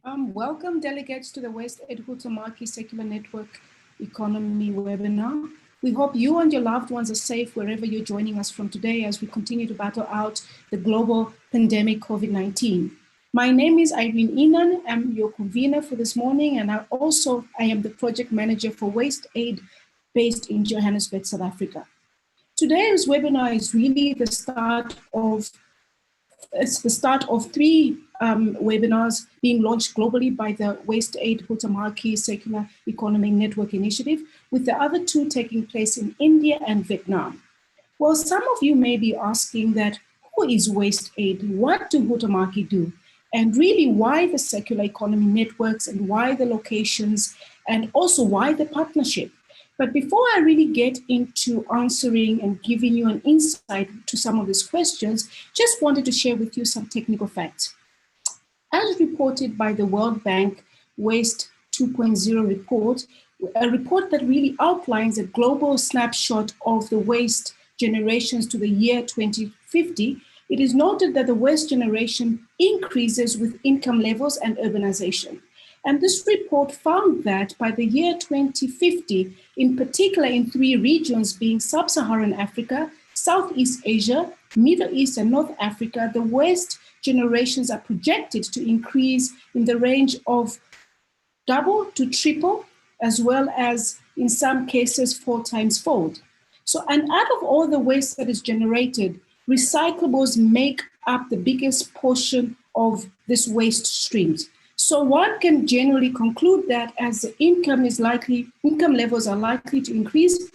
Welcome delegates to the WasteAid Huhtamaki Circular Network Economy webinar. We hope you and your loved ones are safe wherever you're joining us from today as we continue to battle out the global pandemic COVID-19. My name is Irene Inan. I'm your convener for this morning, and I am the project manager for WasteAid based in Johannesburg, South Africa. Today's webinar is really the start of three webinars being launched globally by the WasteAid Huhtamaki Circular Economy Network initiative, with the other two taking place in India and Vietnam. Well, some of you may be asking that, who is WasteAid? What do Huhtamaki do? And really, why the circular economy networks, and why the locations, and also why the partnership? But before I really get into answering and giving you an insight to some of these questions, just wanted to share with you some technical facts. As reported by the World Bank Waste 2.0 report, a report that really outlines a global snapshot of the waste generations to the year 2050, it is noted that the waste generation increases with income levels and urbanization. And this report found that by the year 2050, in particular in three regions being Sub-Saharan Africa, Southeast Asia, Middle East, and North Africa, the waste generations are projected to increase in the range of double to triple, as well as in some cases 4 times fold. So, and out of all the waste that is generated, recyclables make up the biggest portion of this waste streams. So one can generally conclude that as the income levels are likely to increase,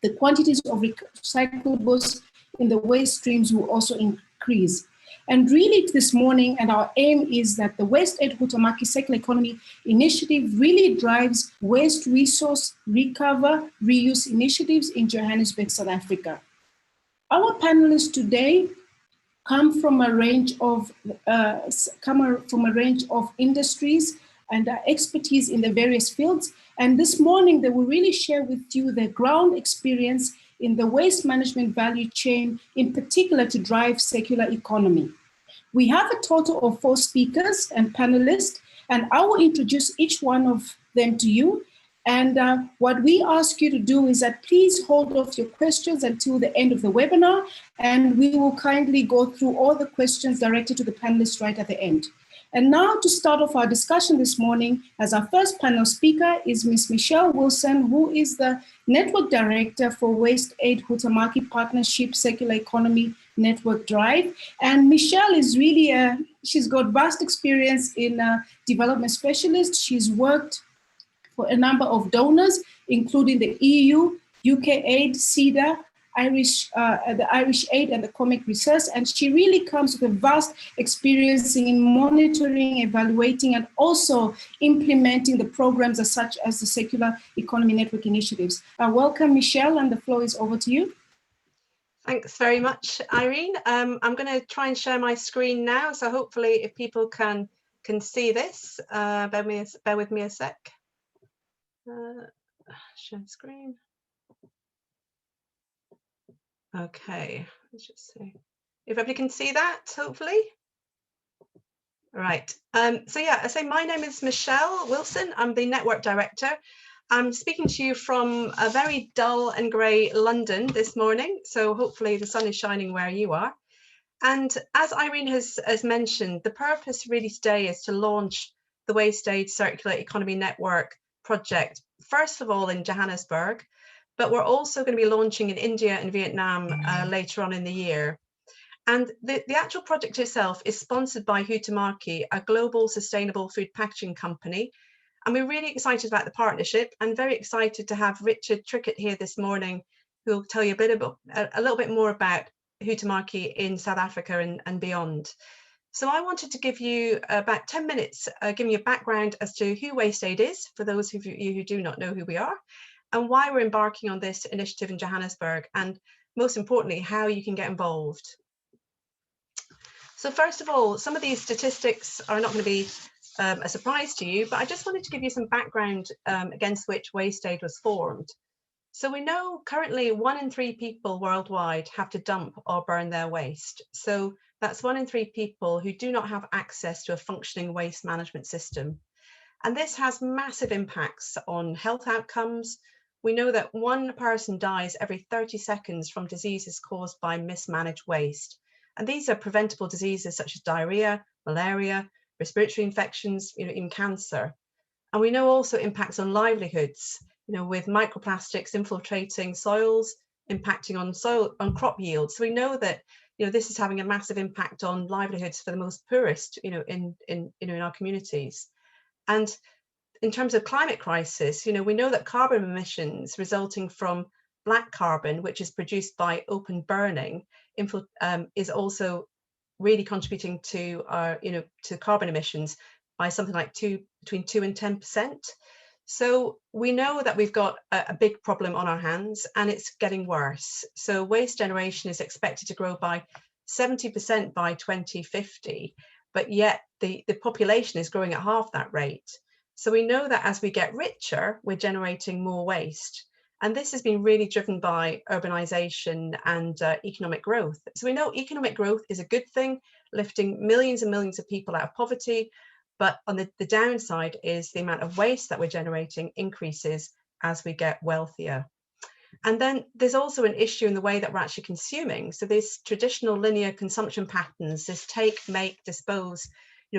the quantities of recyclables in the waste streams will also increase. And really this morning, and our aim is that the WasteAid Huhtamaki Circular Economy Initiative really drives waste resource recover, reuse initiatives in Johannesburg, South Africa. Our panelists today come from a range of industries and expertise in the various fields. And this morning, they will really share with you their ground experience in the waste management value chain, in particular to drive circular economy. We have a total of 4 speakers and panelists, and I will introduce each one of them to you. And what we ask you to do is that please hold off your questions until the end of the webinar, and we will kindly go through all the questions directed to the panelists right at the end. And now to start off our discussion this morning, as our first panel speaker is Ms. Michelle Wilson, who is the Network Director for WasteAid Huhtamaki Partnership Circular Economy Network Drive. And Michelle is really, she's got vast experience in development specialist. She's worked for a number of donors, including the EU, UK Aid, CEDA, the Irish Aid, and the Comic Research. And she really comes with a vast experience in monitoring, evaluating, and also implementing the programs such as the Circular Economy Network initiatives. Welcome, Michelle, and the floor is over to you. Thanks very much, Irene. I'm going to try and share my screen now. So hopefully if people can see this, bear with me a sec. Share screen. Okay, let's just see if everybody can see that, hopefully. Right. So yeah, I say my name is Michelle Wilson. I'm the network director. I'm speaking to you from a very dull and grey London this morning. So hopefully the sun is shining where you are. And as Irene has mentioned, the purpose really today is to launch the WasteAid Circular Economy Network project, first of all in Johannesburg, but we're also going to be launching in India and Vietnam later on in the year. And the actual project itself is sponsored by Huhtamaki, a global sustainable food packaging company. And we're really excited about the partnership and very excited to have Richard Trickett here this morning, who will tell you a little bit more about Huhtamaki in South Africa and beyond. So I wanted to give you about 10 minutes, giving you a background as to who WasteAid is, for those of you who do not know who we are, and why we're embarking on this initiative in Johannesburg, and most importantly, how you can get involved. So first of all, some of these statistics are not going to be a surprise to you, but I just wanted to give you some background against which WasteAid was formed. So we know currently 1 in 3 people worldwide have to dump or burn their waste. So That's 1 in 3 people who do not have access to a functioning waste management system. And this has massive impacts on health outcomes. We know that 1 person dies every 30 seconds from diseases caused by mismanaged waste. And these are preventable diseases such as diarrhea, malaria, respiratory infections, even cancer. And we know also impacts on livelihoods, with microplastics infiltrating soils, impacting on crop yields. So we know that this is having a massive impact on livelihoods for the most poorest, in our communities. And in terms of climate crisis, we know that carbon emissions resulting from black carbon, which is produced by open burning, is also really contributing to our, to carbon emissions by something like between 2 and 10%. So we know that we've got a big problem on our hands, and it's getting worse. So waste generation is expected to grow by 70% by 2050, but yet the population is growing at half that rate. So we know that as we get richer, we're generating more waste. And this has been really driven by urbanization and economic growth. So we know economic growth is a good thing, lifting millions and millions of people out of poverty. But on the downside is the amount of waste that we're generating increases as we get wealthier. And then there's also an issue in the way that we're actually consuming. So these traditional linear consumption patterns, this take, make, dispose,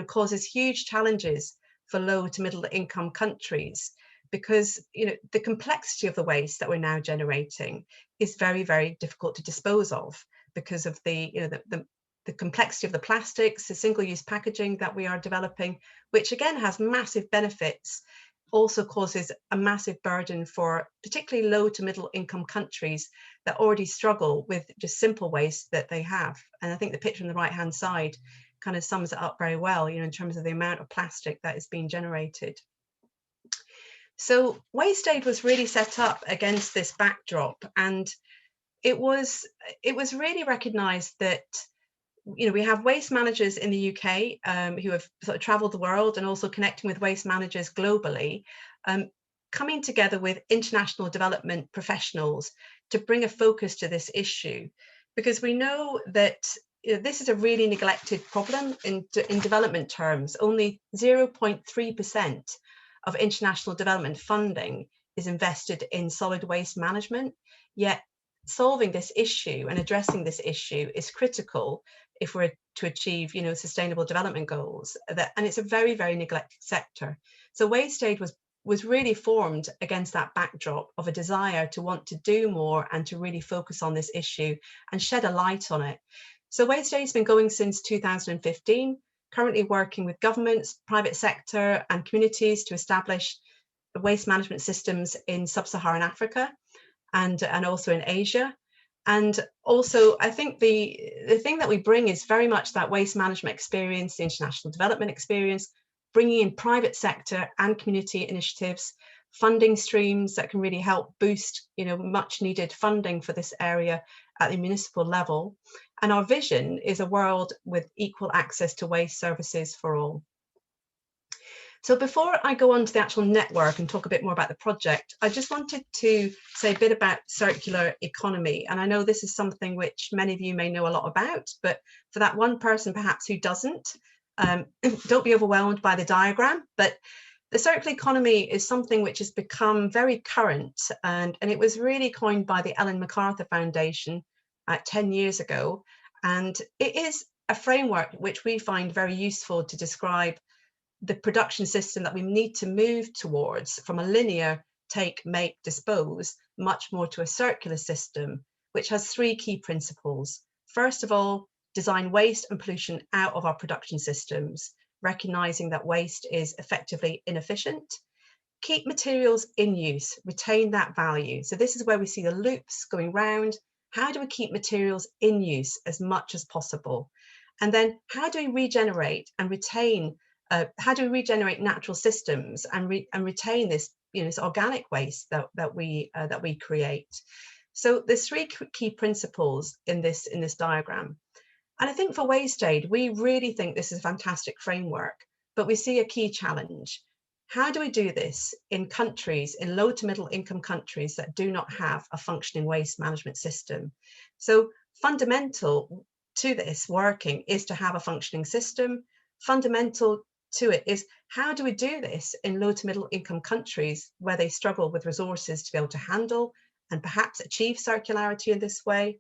causes huge challenges for low to middle income countries, because the complexity of the waste that we're now generating is very, very difficult to dispose of because of the complexity of the plastics, the single-use packaging that we are developing, which again has massive benefits, also causes a massive burden for particularly low to middle income countries that already struggle with just simple waste that they have. And I think the picture on the right-hand side kind of sums it up very well, in terms of the amount of plastic that is being generated. So WasteAid was really set up against this backdrop, and it was really recognised that we have waste managers in the UK who have sort of travelled the world and also connecting with waste managers globally, coming together with international development professionals to bring a focus to this issue, because we know that this is a really neglected problem in development terms. Only 0.3% of international development funding is invested in solid waste management, yet solving this issue and addressing this issue is critical if we're to achieve, sustainable development goals. And it's a very, very neglected sector. So WasteAid was really formed against that backdrop of a desire to want to do more and to really focus on this issue and shed a light on it. So WasteAid has been going since 2015, currently working with governments, private sector and communities to establish waste management systems in sub-Saharan Africa and also in Asia. And also, I think the thing that we bring is very much that waste management experience, the international development experience, bringing in private sector and community initiatives, funding streams that can really help boost, much needed funding for this area at the municipal level. And our vision is a world with equal access to waste services for all. So before I go on to the actual network and talk a bit more about the project, I just wanted to say a bit about circular economy. And I know this is something which many of you may know a lot about, but for that one person perhaps who doesn't, don't be overwhelmed by the diagram. But the circular economy is something which has become very current, and it was really coined by the Ellen MacArthur Foundation 10 years ago. And it is a framework which we find very useful to describe the production system that we need to move towards from a linear take, make, dispose, much more to a circular system, which has 3 key principles. First of all, design waste and pollution out of our production systems, recognizing that waste is effectively inefficient. Keep materials in use, retain that value. So this is where we see the loops going round. How do we keep materials in use as much as possible? And then how do we regenerate and retain how do we regenerate natural systems and retain this, this organic waste that we create? So there's 3 key principles in this diagram, and I think for WasteAid we really think this is a fantastic framework, but we see a key challenge. How do we do this in countries, in low to middle income countries that do not have a functioning waste management system? So fundamental, to this working is to have a functioning system. Fundamental to it is, how do we do this in low to middle income countries where they struggle with resources to be able to handle and perhaps achieve circularity in this way?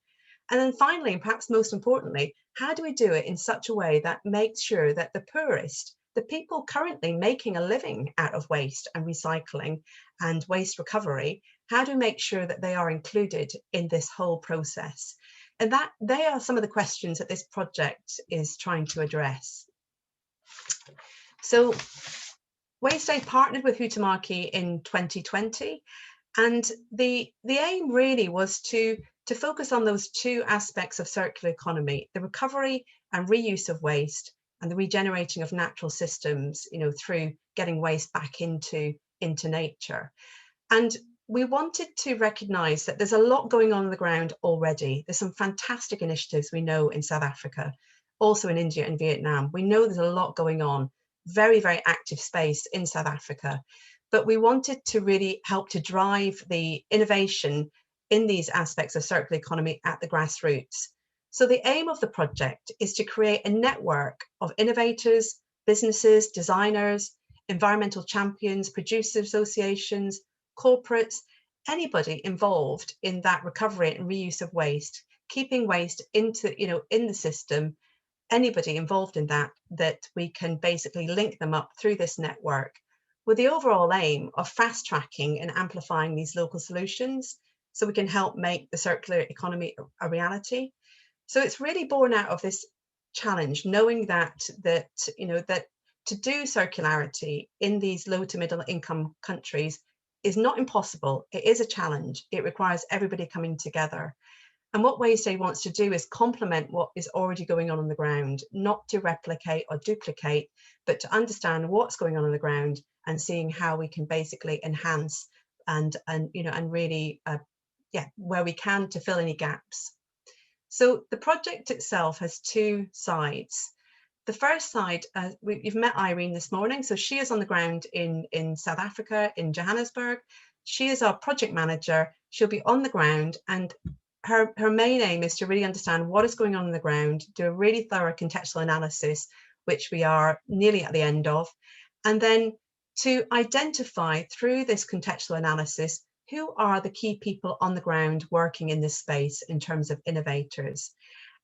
And then finally, and perhaps most importantly, how do we do it in such a way that makes sure that the poorest, the people currently making a living out of waste and recycling and waste recovery, how do we make sure that they are included in this whole process? And that they are some of the questions that this project is trying to address. So WasteAid partnered with Huhtamaki in 2020, and the aim really was to focus on those two aspects of circular economy: the recovery and reuse of waste, and the regenerating of natural systems, you know, through getting waste back into nature. And we wanted to recognise that there's a lot going on the ground already. There's some fantastic initiatives we know in South Africa, also in India and Vietnam. We know there's a lot going on, very, very active space in South Africa. But we wanted to really help to drive the innovation in these aspects of circular economy at the grassroots. So the aim of the project is to create a network of innovators, businesses, designers, environmental champions, producer associations, corporates, anybody involved in that recovery and reuse of waste, keeping waste into, you know, in the system, anybody involved in that we can basically link them up through this network, with the overall aim of fast tracking and amplifying these local solutions so we can help make the circular economy a reality. So it's really born out of this challenge, knowing that to do circularity in these low to middle income countries is not impossible. It is a challenge. It requires everybody coming together. And what WasteAid wants to do is complement what is already going on the ground, not to replicate or duplicate, but to understand what's going on the ground and seeing how we can basically enhance and really where we can to fill any gaps. So the project itself has two sides. The first side, you've met Irene this morning, so she is on the ground in South Africa, in Johannesburg. She is our project manager. She'll be on the ground, and her main aim is to really understand what is going on the ground, do a really thorough contextual analysis, which we are nearly at the end of, and then to identify through this contextual analysis who are the key people on the ground working in this space in terms of innovators.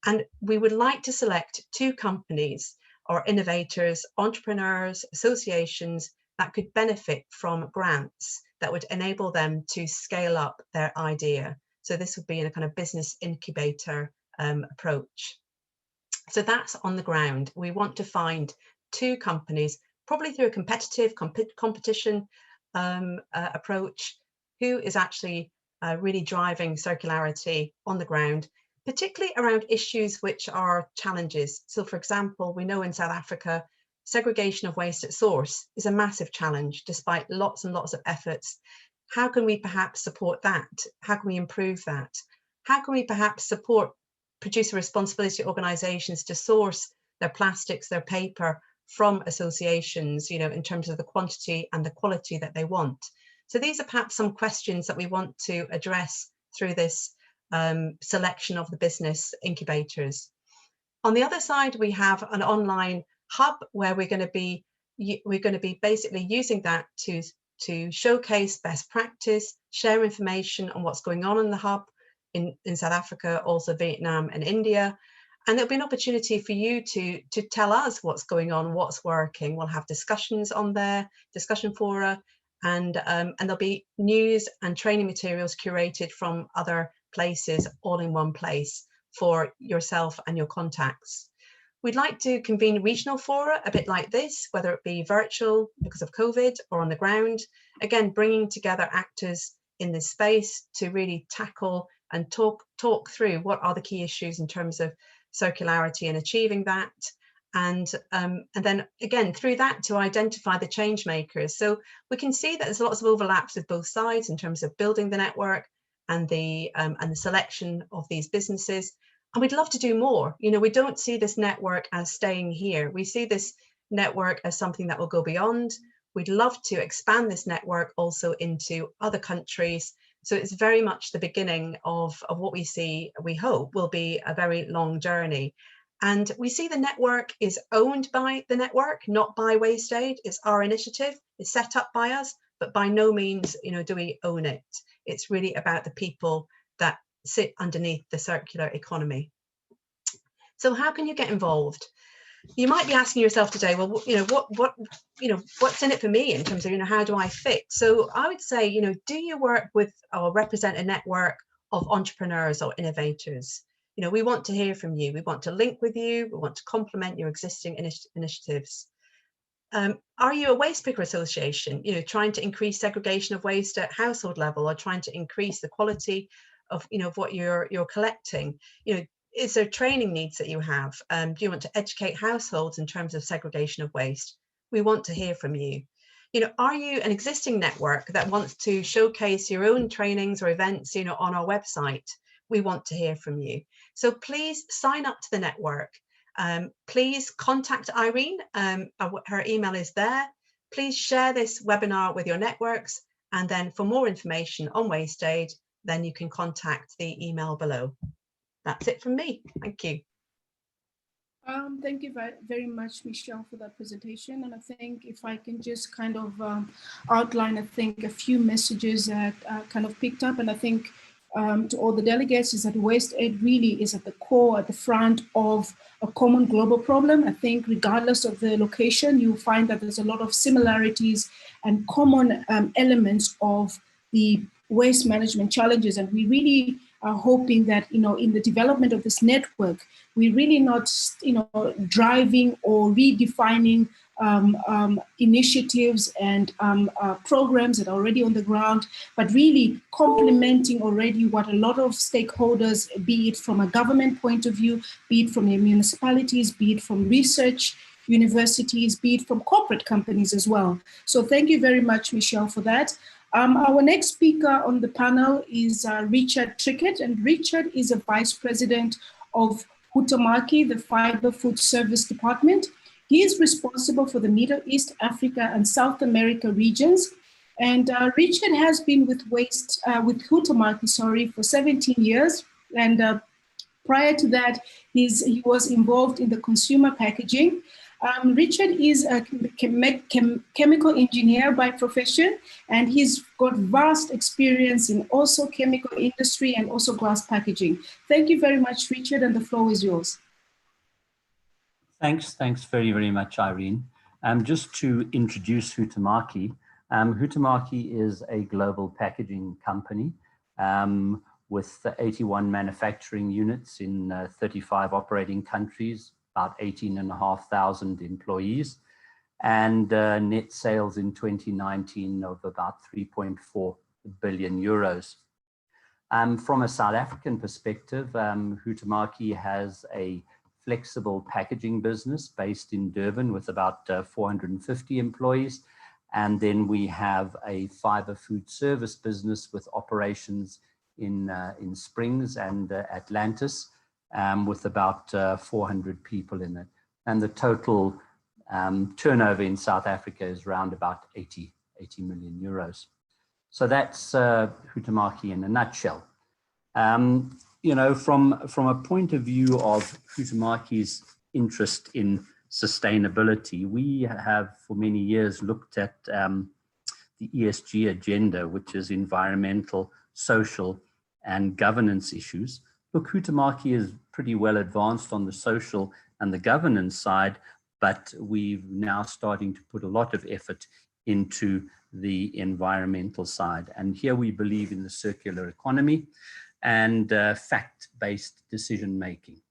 And we would like to select 2 companies or innovators, entrepreneurs, associations that could benefit from grants that would enable them to scale up their idea. So this would be in a kind of business incubator approach. So that's on the ground. We want to find 2 companies, probably through a competitive competition approach, who is actually really driving circularity on the ground, particularly around issues which are challenges. So for example, we know in South Africa, segregation of waste at source is a massive challenge, despite lots and lots of efforts. How can we perhaps support that? How can we improve that? How can we perhaps support producer responsibility organisations to source their plastics, their paper from associations, you know, in terms of the quantity and the quality that they want? So these are perhaps some questions that we want to address through this selection of the business incubators. On the other side, we have an online hub where we're going to be basically using that to showcase best practice, share information on what's going on in the hub in South Africa, also Vietnam and India. And there'll be an opportunity for you to tell us what's going on, what's working. We'll have discussions on there, discussion fora, and there'll be news and training materials curated from other places all in one place for yourself and your contacts. We'd like to convene regional fora a bit like this, whether it be virtual because of COVID or on the ground, again, bringing together actors in this space to really tackle and talk through what are the key issues in terms of circularity and achieving that. And then again, through that to identify the change makers. So we can see that there's lots of overlaps with both sides in terms of building the network and the selection of these businesses. And we'd love to do more. You know, we don't see this network as staying here. We see this network as something that will go beyond. We'd love to expand this network also into other countries So it's very much the beginning of what we see, we hope, will be a very long journey. And we see the network is owned by the network, not by WasteAid. It's our initiative. It's set up by us, but by no means, do we own it. It's really about the people that sit underneath the circular economy. So how can you get involved? You might be asking yourself today, well, what's in it for me in terms of, how do I fit? So I would say, do you work with or represent a network of entrepreneurs or innovators? We want to hear from you. We want to link with you. We want to complement your existing initiatives. Are you a waste picker association, trying to increase segregation of waste at household level, or trying to increase the quality of, of what you're collecting? Is there training needs that you have? Do you want to educate households in terms of segregation of waste? We want to hear from you. Are you an existing network that wants to showcase your own trainings or events, on our website? We want to hear from you. So please sign up to the network. Please contact Irene. Her email is there. Please share this webinar with your networks. And then for more information on WasteAid, then you can contact the email below. That's it from me. Thank you. Thank you very much, Michelle, for that presentation. And I think if I can just kind of outline, I think, a few messages that kind of picked up. And I think to all the delegates is that WasteAid really is at the core, at the front of a common global problem. I think regardless of the location, you'll find that there's a lot of similarities and common elements of the waste management challenges. And we really are hoping that, in the development of this network, we're really not, driving or redefining initiatives and programs that are already on the ground, but really complementing already what a lot of stakeholders, be it from a government point of view, be it from the municipalities, be it from research universities, be it from corporate companies as well. So thank you very much, Michelle, for that. Our next speaker on the panel is Richard Trickett, and Richard is a Vice President of Huhtamaki, the Fiber Food Service Department. He is responsible for the Middle East, Africa, and South America regions. And Richard has been with Huhtamaki, for 17 years. And prior to that, he was involved in the consumer packaging. Richard is a chemical engineer by profession, and he's got vast experience in also chemical industry and also glass packaging. Thank you very much, Richard, and the floor is yours. Thanks very, very much, Irene. Just to introduce Huhtamaki, Huhtamaki is a global packaging company with 81 manufacturing units in 35 operating countries, about 18,500 employees, and net sales in 2019 of about 3.4 billion euros. From a South African perspective, Huhtamaki has a flexible packaging business based in Durban with about 450 employees. And then we have a fiber food service business with operations in Springs and Atlantis, with about 400 people in it. And the total turnover in South Africa is around about 80 million euros. So that's Huhtamaki in a nutshell. From a point of view of Huhtamaki's interest in sustainability, we have for many years looked at the ESG agenda, which is environmental, social, and governance issues. Look, Huhtamaki is pretty well advanced on the social and the governance side, but we're now starting to put a lot of effort into the environmental side. And here we believe in the circular economy and fact-based decision-making.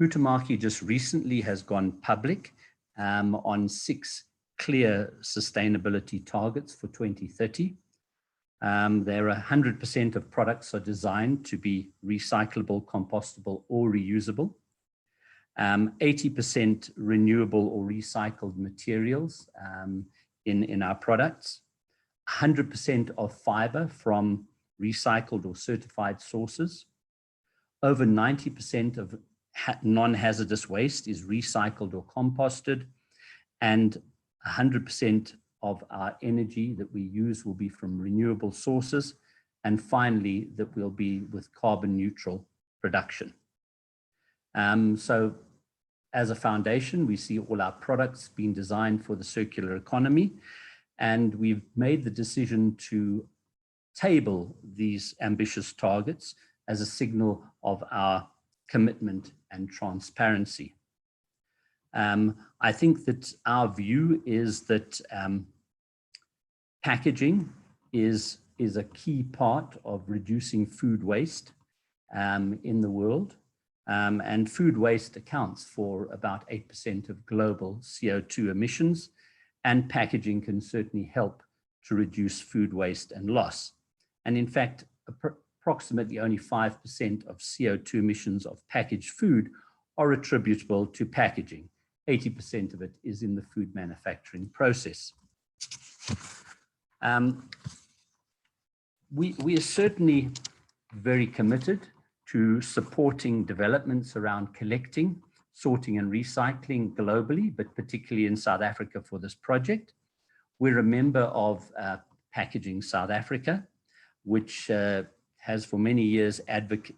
Huhtamaki just recently has gone public on 6 clear sustainability targets for 2030. There are 100% of products are designed to be recyclable, compostable, or reusable. 80% renewable or recycled materials in our products. 100% of fiber from recycled or certified sources. Over 90% of non-hazardous waste is recycled or composted, and 100% of our energy that we use will be from renewable sources, and finally, that we'll be with carbon neutral production. So as a foundation, we see all our products being designed for the circular economy, and we've made the decision to table these ambitious targets as a signal of our commitment and transparency. I think that our view is that packaging is a key part of reducing food waste in the world. And food waste accounts for about 8% of global CO2 emissions, and packaging can certainly help to reduce food waste and loss. And in fact, approximately only 5% of CO2 emissions of packaged food are attributable to packaging. 80% of it is in the food manufacturing process. We are certainly very committed to supporting developments around collecting, sorting and recycling globally, but particularly in South Africa for this project. We're a member of Packaging South Africa, which has for many years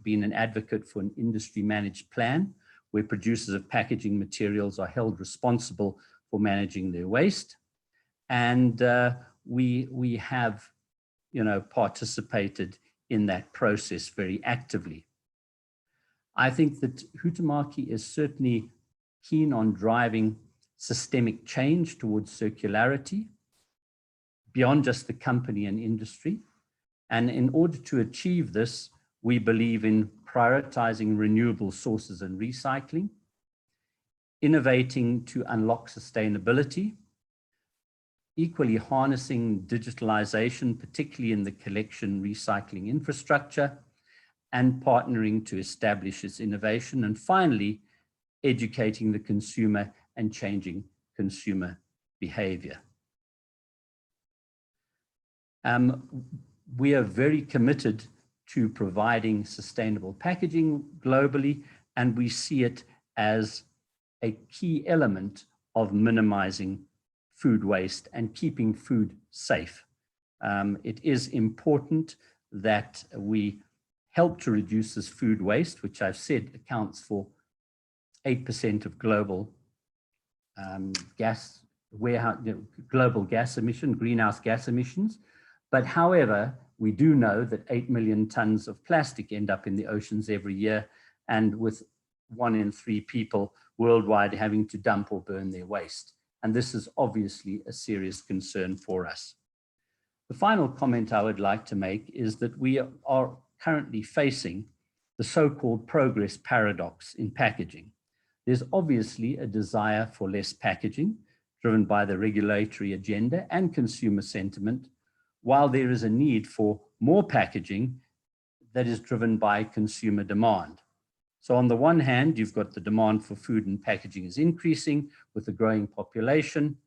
been an advocate for an industry managed plan where producers of packaging materials are held responsible for managing their waste. And we have, participated in that process very actively. I think that Huhtamaki is certainly keen on driving systemic change towards circularity beyond just the company and industry. And in order to achieve this, we believe in prioritizing renewable sources and recycling, innovating to unlock sustainability, equally harnessing digitalization, particularly in the collection recycling infrastructure, and partnering to establish its innovation, and finally, educating the consumer and changing consumer behavior. We are very committed to providing sustainable packaging globally, and we see it as a key element of minimizing food waste and keeping food safe. It is important that we help to reduce this food waste, which I've said accounts for 8% of global global gas emission, greenhouse gas emissions. But however, we do know that 8 million tons of plastic end up in the oceans every year, and with 1 in 3 people worldwide having to dump or burn their waste. And this is obviously a serious concern for us. The final comment I would like to make is that we are currently facing the so-called progress paradox in packaging. There's obviously a desire for less packaging, driven by the regulatory agenda and consumer sentiment, while there is a need for more packaging that is driven by consumer demand. So on the one hand, you've got the demand for food and packaging is increasing with the growing population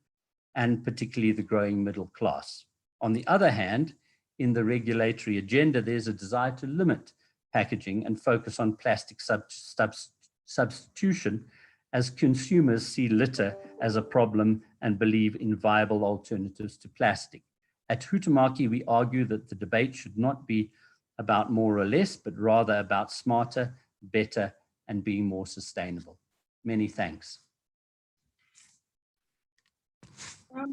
and particularly the growing middle class. On the other hand, in the regulatory agenda, there's a desire to limit packaging and focus on plastic substitution as consumers see litter as a problem and believe in viable alternatives to plastic. At Huhtamaki, we argue that the debate should not be about more or less, but rather about smarter, better, and being more sustainable. Many thanks.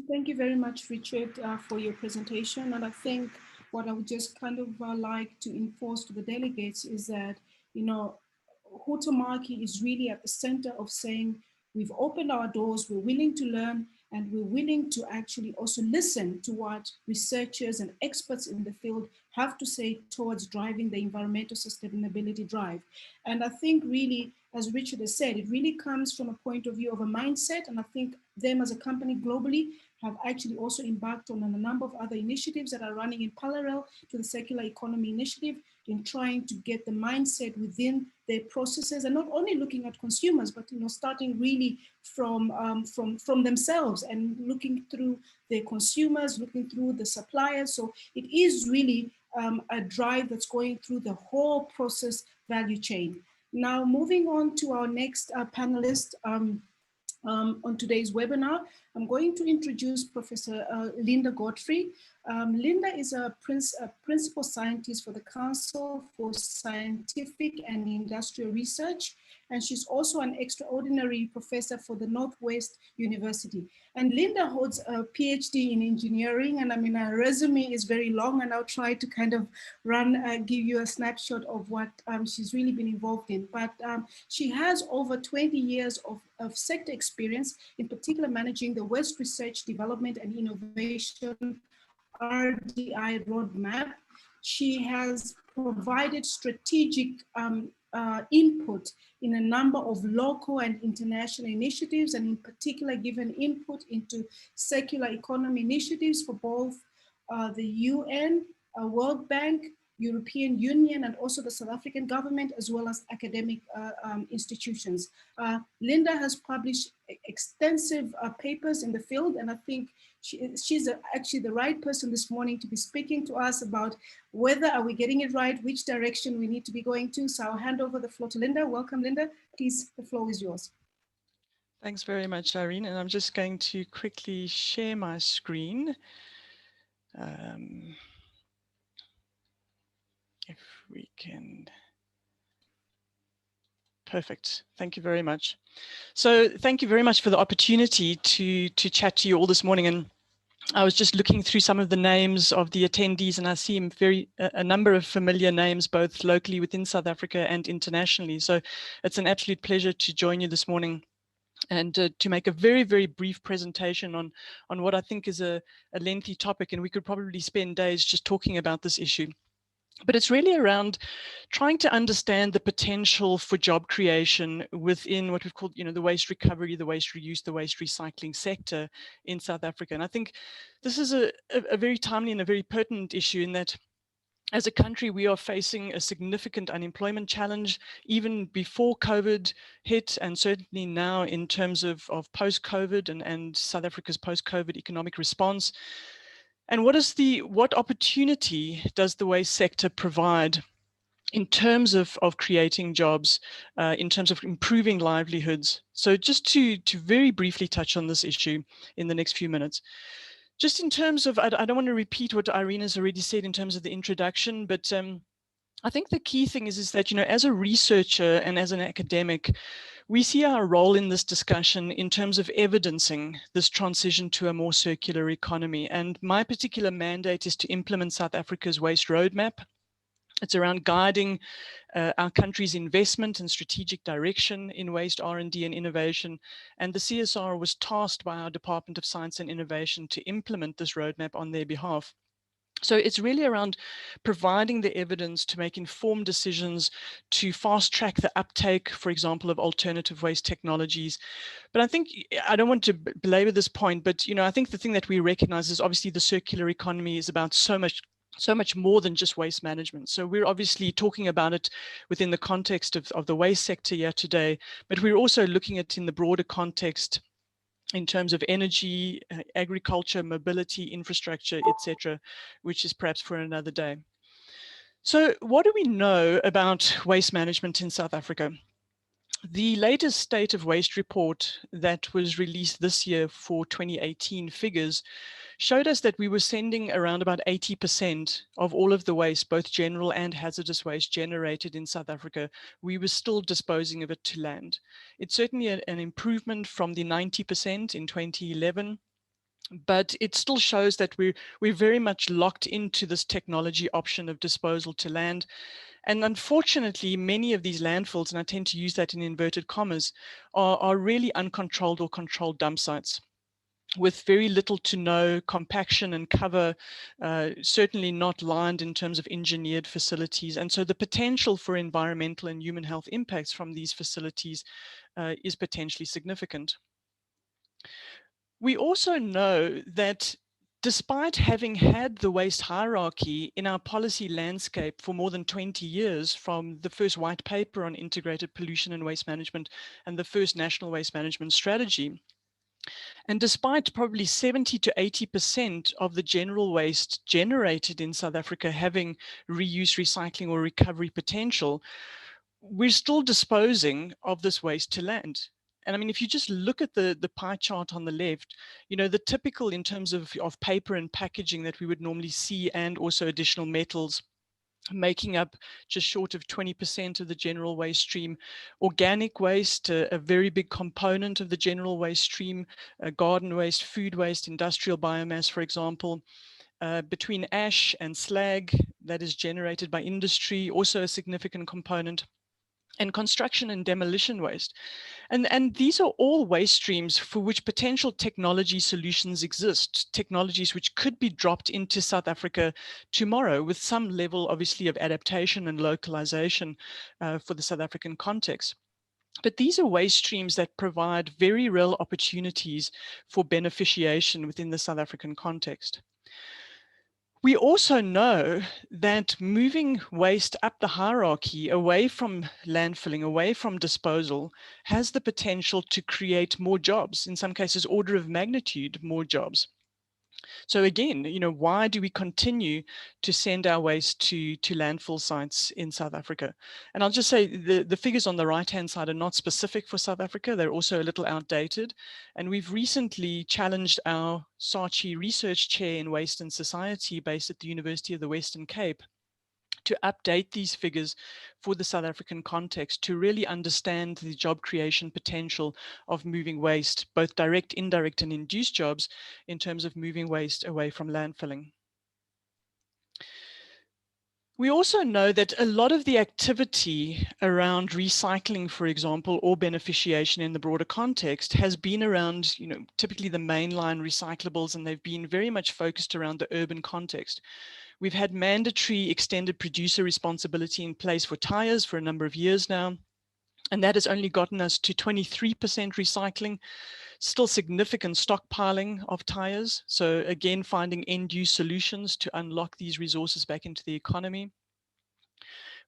Thank you very much, Richard, for your presentation. And I think what I would just kind of like to enforce to the delegates is that, Huhtamaki is really at the center of saying, we've opened our doors, we're willing to learn, and we're willing to actually also listen to what researchers and experts in the field have to say towards driving the environmental sustainability drive. And I think really, as Richard has said, it really comes from a point of view of a mindset. And I think them as a company globally have actually also embarked on a number of other initiatives that are running in parallel to the Circular Economy Initiative in trying to get the mindset within their processes, and not only looking at consumers, but starting really from themselves and looking through their consumers, looking through the suppliers. So it is really a drive that's going through the whole process value chain. Now, moving on to our next panelist, On today's webinar, I'm going to introduce Professor Linda Godfrey. Linda is a principal scientist for the Council for Scientific and Industrial Research, and she's also an extraordinary professor for the Northwest University. And Linda holds a PhD in engineering, and I mean, her resume is very long, and I'll try to kind of give you a snapshot of what she's really been involved in. But she has over 20 years of sector experience, in particular managing the West Research Development and Innovation RDI roadmap. She has provided strategic input in a number of local and international initiatives, and in particular given input into circular economy initiatives for both the UN, World Bank, European Union, and also the South African government, as well as academic institutions. Linda has published extensive papers in the field, and I think she's actually the right person this morning to be speaking to us about whether are we getting it right, which direction we need to be going to. So I'll hand over the floor to Linda. Welcome, Linda. Please, the floor is yours. Thanks very much, Irene. And I'm just going to quickly share my screen. If we can. Perfect. Thank you very much. So thank you very much for the opportunity to chat to you all this morning. And I was just looking through some of the names of the attendees, and I see a number of familiar names, both locally within South Africa and internationally. So it's an absolute pleasure to join you this morning and to make a very, very brief presentation on what I think is a lengthy topic, and we could probably spend days just talking about this issue. But it's really around trying to understand the potential for job creation within what we've called, the waste recovery, the waste reuse, the waste recycling sector in South Africa. And I think this is a very timely and a very pertinent issue, in that as a country, we are facing a significant unemployment challenge, even before COVID hit, and certainly now in terms of post-COVID and South Africa's post-COVID economic response. And what opportunity does the waste sector provide in terms of creating jobs, in terms of improving livelihoods? So just to very briefly touch on this issue in the next few minutes. Just in terms of, I don't want to repeat what Irene has already said in terms of the introduction, but I think the key thing is that, as a researcher and as an academic, we see our role in this discussion in terms of evidencing this transition to a more circular economy. And my particular mandate is to implement South Africa's waste roadmap. It's around guiding our country's investment and strategic direction in waste R&D and innovation. And the CSIR was tasked by our Department of Science and Innovation to implement this roadmap on their behalf. So it's really around providing the evidence to make informed decisions, to fast track the uptake, for example, of alternative waste technologies. But I think, I don't want to belabor this point, but I think the thing that we recognize is obviously the circular economy is about so much more than just waste management. So we're obviously talking about it within the context of the waste sector here today, but we're also looking at it in the broader context in terms of energy, agriculture, mobility, infrastructure, etc., which is perhaps for another day. So what do we know about waste management in South Africa? The latest State of Waste report that was released this year for 2018 figures showed us that we were sending around about 80% of all of the waste, both general and hazardous waste generated in South Africa. We were still disposing of it to land. It's certainly an improvement from the 90% in 2011, but it still shows that we're very much locked into this technology option of disposal to land. And unfortunately, many of these landfills, and I tend to use that in inverted commas, are really uncontrolled or controlled dump sites with very little to no compaction and cover, certainly not lined in terms of engineered facilities. And so the potential for environmental and human health impacts from these facilities is potentially significant. We also know that despite having had the waste hierarchy in our policy landscape for more than 20 years, from the first white paper on integrated pollution and waste management and the first national waste management strategy, and despite probably 70 to 80% of the general waste generated in South Africa having reuse, recycling, or recovery potential, we're still disposing of this waste to land. I mean, if you just look at the pie chart on the left, you know, the typical in terms of paper and packaging that we would normally see, and also additional metals, making up just short of 20% of the general waste stream. Organic waste, a very big component of the general waste stream, garden waste, food waste, industrial biomass, for example. Between ash and slag that is generated by industry, also a significant component, and construction and demolition waste. And these are all waste streams for which potential technology solutions exist, technologies which could be dropped into South Africa tomorrow with some level, obviously, of adaptation and localization for the South African context. But these are waste streams that provide very real opportunities for beneficiation within the South African context. We also know that moving waste up the hierarchy, away from landfilling, away from disposal, has the potential to create more jobs, in some cases order of magnitude more jobs. So again, you know, why do we continue to send our waste to landfill sites in South Africa? And I'll just say the figures on the right-hand side are not specific for South Africa. They're also a little outdated. And we've recently challenged our Saatchi Research Chair in Waste and Society, based at the University of the Western Cape, to update these figures for the South African context, to really understand the job creation potential of moving waste, both direct, indirect, and induced jobs, in terms of moving waste away from landfilling. We also know that a lot of the activity around recycling, for example, or beneficiation in the broader context, has been around, you know, typically the mainline recyclables, and they've been very much focused around the urban context. We've had mandatory extended producer responsibility in place for tires for a number of years now, and that has only gotten us to 23% recycling, still significant stockpiling of tires. So again, finding end-use solutions to unlock these resources back into the economy.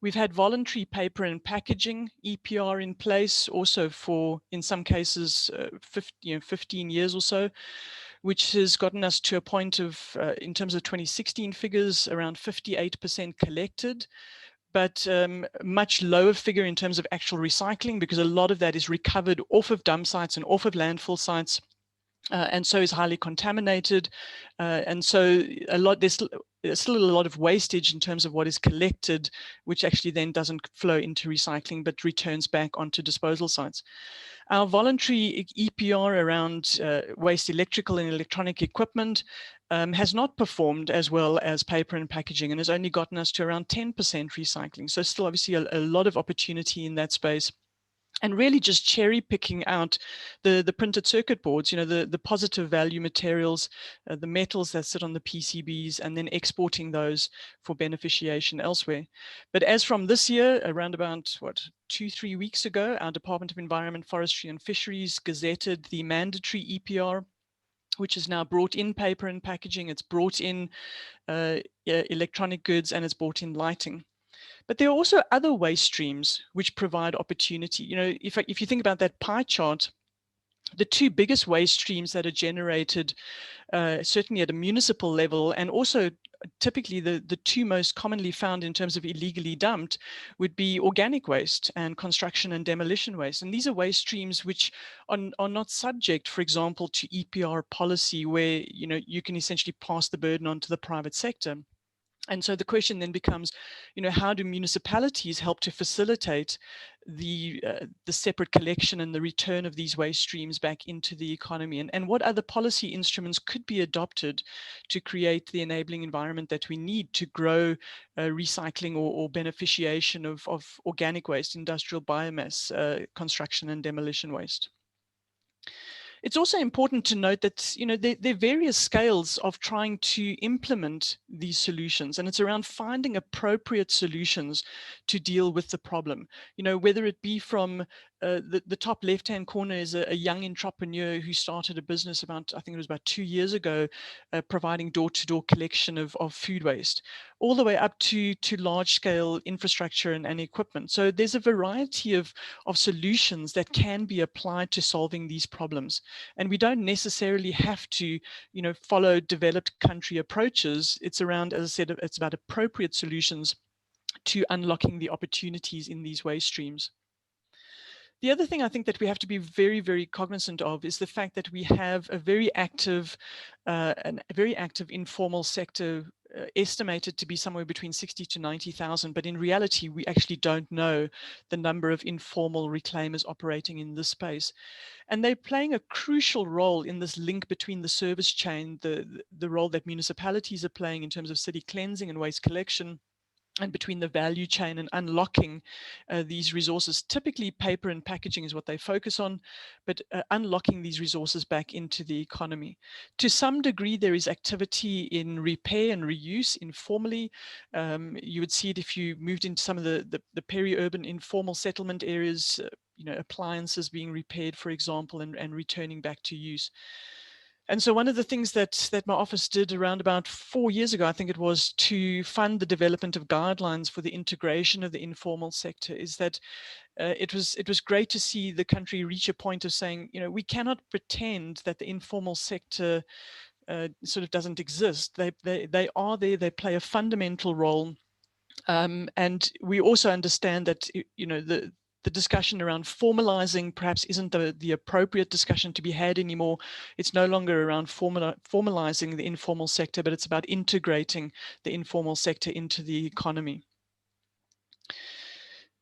We've had voluntary paper and packaging, EPR, in place also for, in some cases, 15 years or so, which has gotten us to a point of, in terms of 2016 figures, around 58% collected, but much lower figure in terms of actual recycling, because a lot of that is recovered off of dump sites and off of landfill sites, and so is highly contaminated. And so there's still a lot of wastage in terms of what is collected, which actually then doesn't flow into recycling, but returns back onto disposal sites. Our voluntary EPR around waste electrical and electronic equipment has not performed as well as paper and packaging, and has only gotten us to around 10% recycling. So still obviously a lot of opportunity in that space. And really just cherry picking out the printed circuit boards, you know, the positive value materials, the metals that sit on the PCBs, and then exporting those for beneficiation elsewhere. But as from this year, around about 2-3 weeks ago, our Department of Environment, Forestry and Fisheries gazetted the mandatory EPR, which is now brought in paper and packaging, it's brought in electronic goods, and it's brought in lighting. But there are also other waste streams which provide opportunity. You know, if you think about that pie chart, the two biggest waste streams that are generated, certainly at a municipal level, and also typically the two most commonly found in terms of illegally dumped, would be organic waste and construction and demolition waste. And these are waste streams which are not subject, for example, to EPR policy, where, you know, you can essentially pass the burden on to the private sector. And so the question then becomes, you know, how do municipalities help to facilitate the separate collection and the return of these waste streams back into the economy? And what other policy instruments could be adopted to create the enabling environment that we need to grow recycling or beneficiation of organic waste, industrial biomass, construction and demolition waste? It's also important to note that, you know, there are various scales of trying to implement these solutions, and it's around finding appropriate solutions to deal with the problem. You know, whether it be from the top left-hand corner is a young entrepreneur who started a business about, I think it was about 2 years ago, providing door-to-door collection of food waste, all the way up to large-scale infrastructure and equipment. So there's a variety of solutions that can be applied to solving these problems. And we don't necessarily have to, you know, follow developed country approaches. It's around, as I said, it's about appropriate solutions to unlocking the opportunities in these waste streams. The other thing I think that we have to be very, very cognizant of is the fact that we have a very active informal sector, estimated to be somewhere between 60 to 90,000, but in reality, we actually don't know the number of informal reclaimers operating in this space. And they're playing a crucial role in this link between the service chain, the role that municipalities are playing in terms of city cleansing and waste collection, and between the value chain and unlocking these resources. Typically, paper and packaging is what they focus on, but unlocking these resources back into the economy. To some degree, there is activity in repair and reuse informally. You would see it if you moved into some of the peri-urban informal settlement areas, appliances being repaired, for example, and returning back to use. And so one of the things that my office did around about 4 years ago, I think it was, to fund the development of guidelines for the integration of the informal sector, is that it was great to see the country reach a point of saying, we cannot pretend that the informal sector sort of doesn't exist. They are there, they play a fundamental role. And we also understand that, the discussion around formalizing perhaps isn't the appropriate discussion to be had anymore. It's no longer around formalizing the informal sector, but it's about integrating the informal sector into the economy.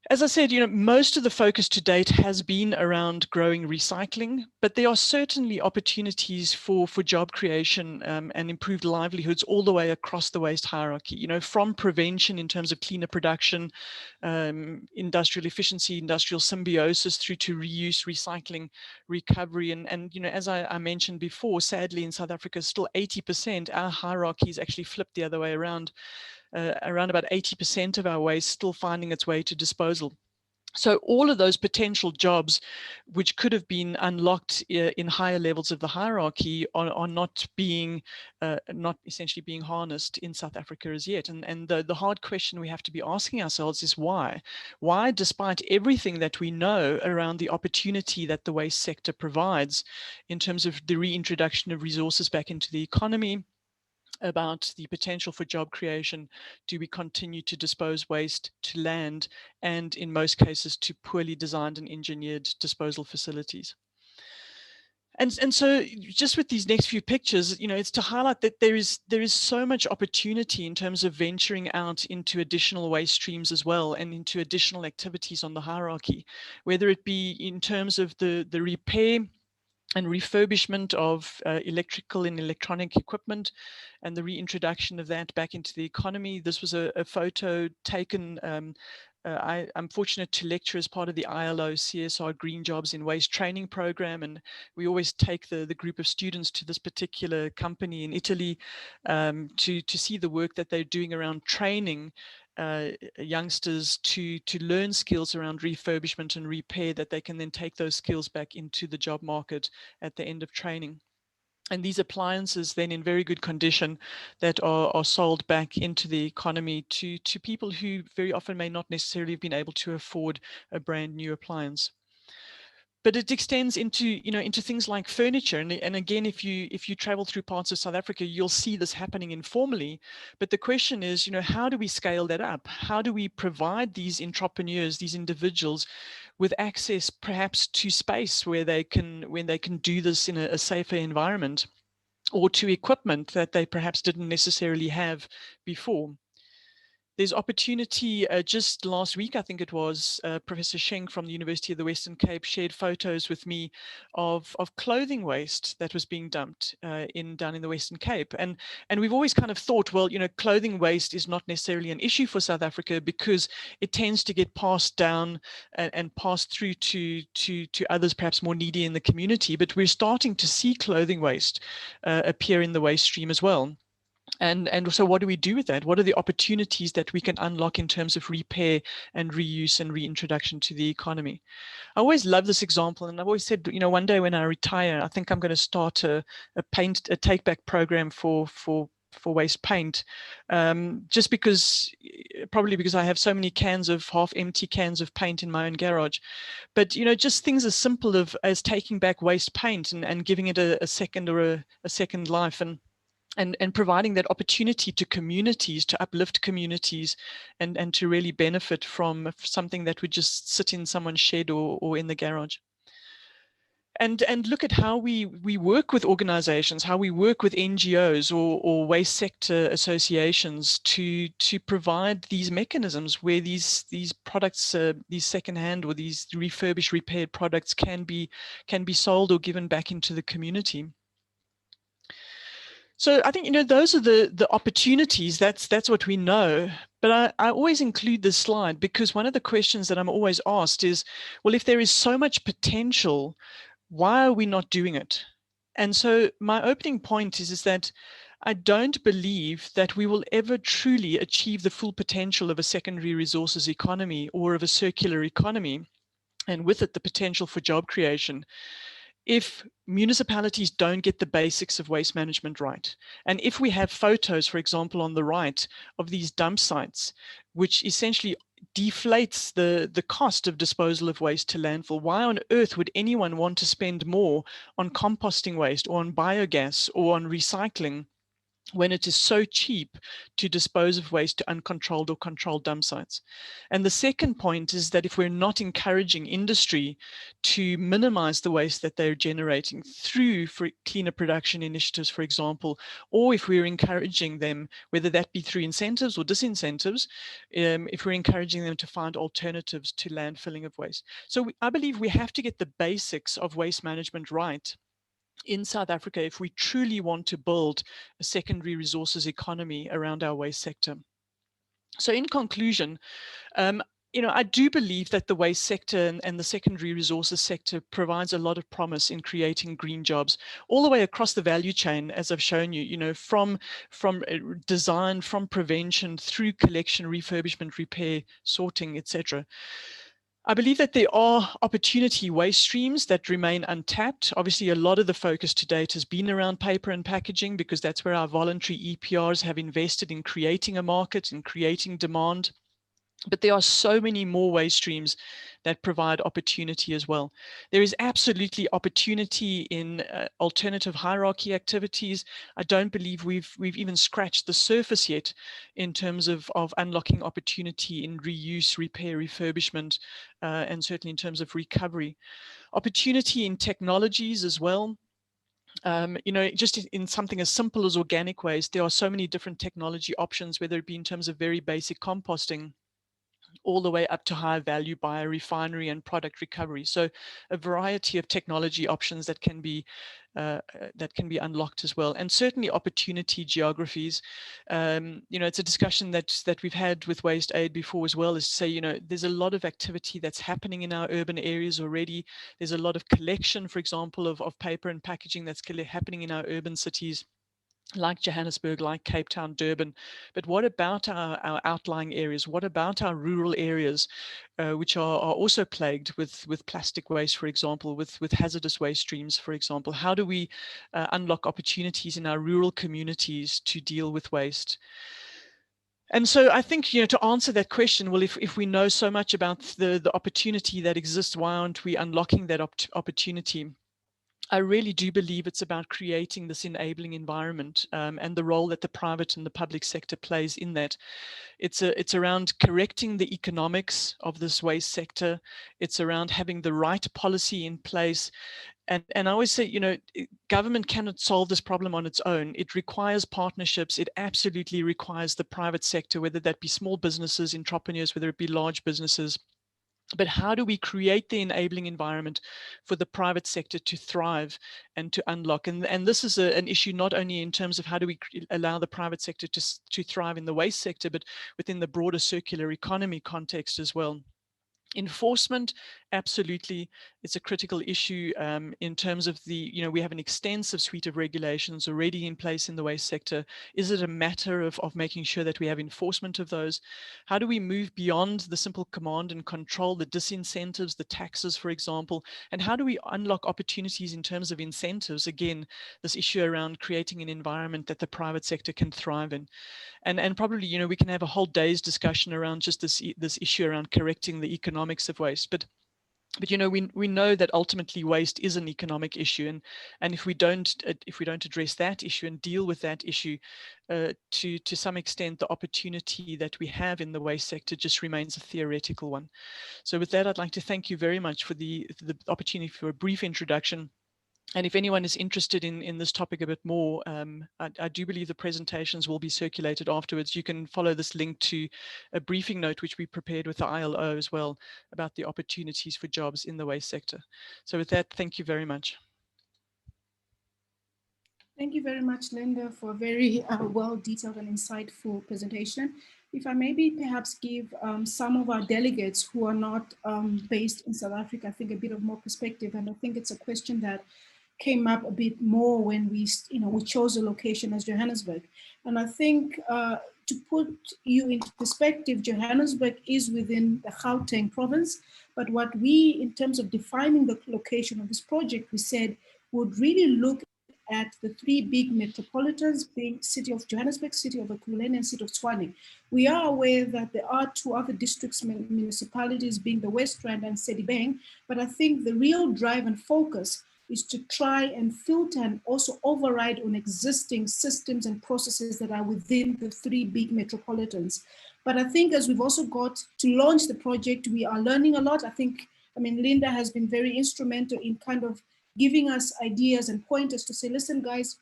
As I said, most of the focus to date has been around growing recycling, but there are certainly opportunities for job creation and improved livelihoods all the way across the waste hierarchy, from prevention in terms of cleaner production, industrial efficiency, industrial symbiosis, through to reuse, recycling, recovery. And as I mentioned before, sadly in South Africa, still 80%, our hierarchy is actually flipped the other way around. Around about 80% of our waste still finding its way to disposal. So all of those potential jobs, which could have been unlocked in higher levels of the hierarchy, are not essentially being harnessed in South Africa as yet. And the hard question we have to be asking ourselves is why? Why, despite everything that we know around the opportunity that the waste sector provides in terms of the reintroduction of resources back into the economy, about the potential for job creation, do we continue to dispose waste to land, and in most cases to poorly designed and engineered disposal facilities? And so just with these next few pictures, it's to highlight that there is so much opportunity in terms of venturing out into additional waste streams as well, and into additional activities on the hierarchy, whether it be in terms of the repair and refurbishment of electrical and electronic equipment, and the reintroduction of that back into the economy. This was a photo taken. I'm fortunate to lecture as part of the ILO CSIR Green Jobs in Waste training program, and we always take the group of students to this particular company in Italy to see the work that they're doing around training youngsters to learn skills around refurbishment and repair, that they can then take those skills back into the job market at the end of training. And these appliances then in very good condition that are sold back into the economy to people who very often may not necessarily have been able to afford a brand new appliance. But it extends into things like furniture, and again, if you travel through parts of South Africa, you'll see this happening informally. But the question is, how do we scale that up? How do we provide these entrepreneurs, these individuals, with access perhaps to space when they can do this in a safer environment, or to equipment that they perhaps didn't necessarily have before? There's opportunity. Just last week, I think it was, Professor Schenk from the University of the Western Cape shared photos with me of clothing waste that was being dumped down in the Western Cape. And we've always kind of thought, well, clothing waste is not necessarily an issue for South Africa because it tends to get passed down and passed through to others perhaps more needy in the community. But we're starting to see clothing waste appear in the waste stream as well. And so what do we do with that? What are the opportunities that we can unlock in terms of repair and reuse and reintroduction to the economy? I always love this example, and I've always said, one day when I retire, I think I'm going to start a take back program for waste paint, just probably because I have so many half empty cans of paint in my own garage. But just things as simple as taking back waste paint and giving it a second life. and providing that opportunity to communities, to uplift communities, and to really benefit from something that would just sit in someone's shed or in the garage. And look at how we work with organizations, how we work with NGOs or waste sector associations to provide these mechanisms where these products, these secondhand or these refurbished, repaired products can be sold or given back into the community. So I think, you know, those are the opportunities. That's what we know. But I always include this slide because one of the questions that I'm always asked is, well, if there is so much potential, why are we not doing it? And so my opening point is that I don't believe that we will ever truly achieve the full potential of a secondary resources economy or of a circular economy, and with it the potential for job creation, if municipalities don't get the basics of waste management right. And if we have photos, for example, on the right of these dump sites, which essentially deflates the cost of disposal of waste to landfill, why on earth would anyone want to spend more on composting waste or on biogas or on recycling when it is so cheap to dispose of waste to uncontrolled or controlled dump sites? And the second point is that if we're not encouraging industry to minimize the waste that they're generating through cleaner production initiatives, for example, or if we're encouraging them, whether that be through incentives or disincentives, if we're encouraging them to find alternatives to landfilling of waste. So I believe we have to get the basics of waste management right in South Africa if we truly want to build a secondary resources economy around our waste sector. So in conclusion, you know, I do believe that the waste sector and the secondary resources sector provides a lot of promise in creating green jobs all the way across the value chain, as I've shown you, you know, from design, from prevention, through collection, refurbishment, repair, sorting, etc. I believe that there are opportunity waste streams that remain untapped. Obviously, a lot of the focus to date has been around paper and packaging because that's where our voluntary EPRs have invested in creating a market and creating demand. But there are so many more waste streams that provide opportunity as well. There is absolutely opportunity in alternative hierarchy activities. I don't believe we've even scratched the surface yet in terms of unlocking opportunity in reuse, repair, refurbishment, and certainly in terms of recovery. Opportunity in technologies as well. You know, just in something as simple as organic waste, there are so many different technology options, whether it be in terms of very basic composting, all the way up to high value biorefinery and product recovery. So a variety of technology options that can be unlocked as well, and certainly opportunity geographies. You know, it's a discussion that we've had with WasteAid before as well, is to say, you know, there's a lot of activity that's happening in our urban areas already. There's a lot of collection, for example, of paper and packaging that's happening in our urban cities, like Johannesburg, like Cape Town, Durban. But what about our outlying areas? What about our rural areas, which are also plagued with plastic waste, for example, with hazardous waste streams, for example? How do we unlock opportunities in our rural communities to deal with waste? And so I think, you know, to answer that question, well, if we know so much about the opportunity that exists, why aren't we unlocking that opportunity? I really do believe it's about creating this enabling environment, and the role that the private and the public sector plays in that. It's around correcting the economics of this waste sector. It's around having the right policy in place. And I always say, you know, government cannot solve this problem on its own. It requires partnerships. It absolutely requires the private sector, whether that be small businesses, entrepreneurs, whether it be large businesses. But how do we create the enabling environment for the private sector to thrive and to unlock? And this is an issue not only in terms of how do we allow the private sector to thrive in the waste sector, but within the broader circular economy context as well. Enforcement, absolutely, it's a critical issue in terms of you know, we have an extensive suite of regulations already in place in the waste sector. Is it a matter of making sure that we have enforcement of those? How do we move beyond the simple command and control, the disincentives, the taxes, for example? And how do we unlock opportunities in terms of incentives? Again, this issue around creating an environment that the private sector can thrive in. And probably, you know, we can have a whole day's discussion around just this issue around correcting the economics of waste. But But you know, we know that ultimately waste is an economic issue, and if we don't address that issue and deal with that issue, to some extent, the opportunity that we have in the waste sector just remains a theoretical one. So with that, I'd like to thank you very much for the opportunity for a brief introduction. And if anyone is interested in this topic a bit more, I do believe the presentations will be circulated afterwards. You can follow this link to a briefing note which we prepared with the ILO as well about the opportunities for jobs in the waste sector. So with that, thank you very much. Thank you very much, Linda, for a very well-detailed and insightful presentation. If I maybe perhaps give some of our delegates who are not based in South Africa, I think a bit of more perspective, and I think it's a question that came up a bit more when we chose a location as Johannesburg. And I think to put you into perspective, Johannesburg is within the Gauteng province, but what we, in terms of defining the location of this project, we said would really look at the three big metropolitans, being City of Johannesburg, City of Ekurhuleni, and City of Tshwane. We are aware that there are two other districts, municipalities, being the West Rand and Sedibeng, but I think the real drive and focus is to try and filter and also override on existing systems and processes that are within the three big metropolitans. But I think as we've also got to launch the project, we are learning a lot. Linda has been very instrumental in kind of giving us ideas and pointers to say, listen, guys,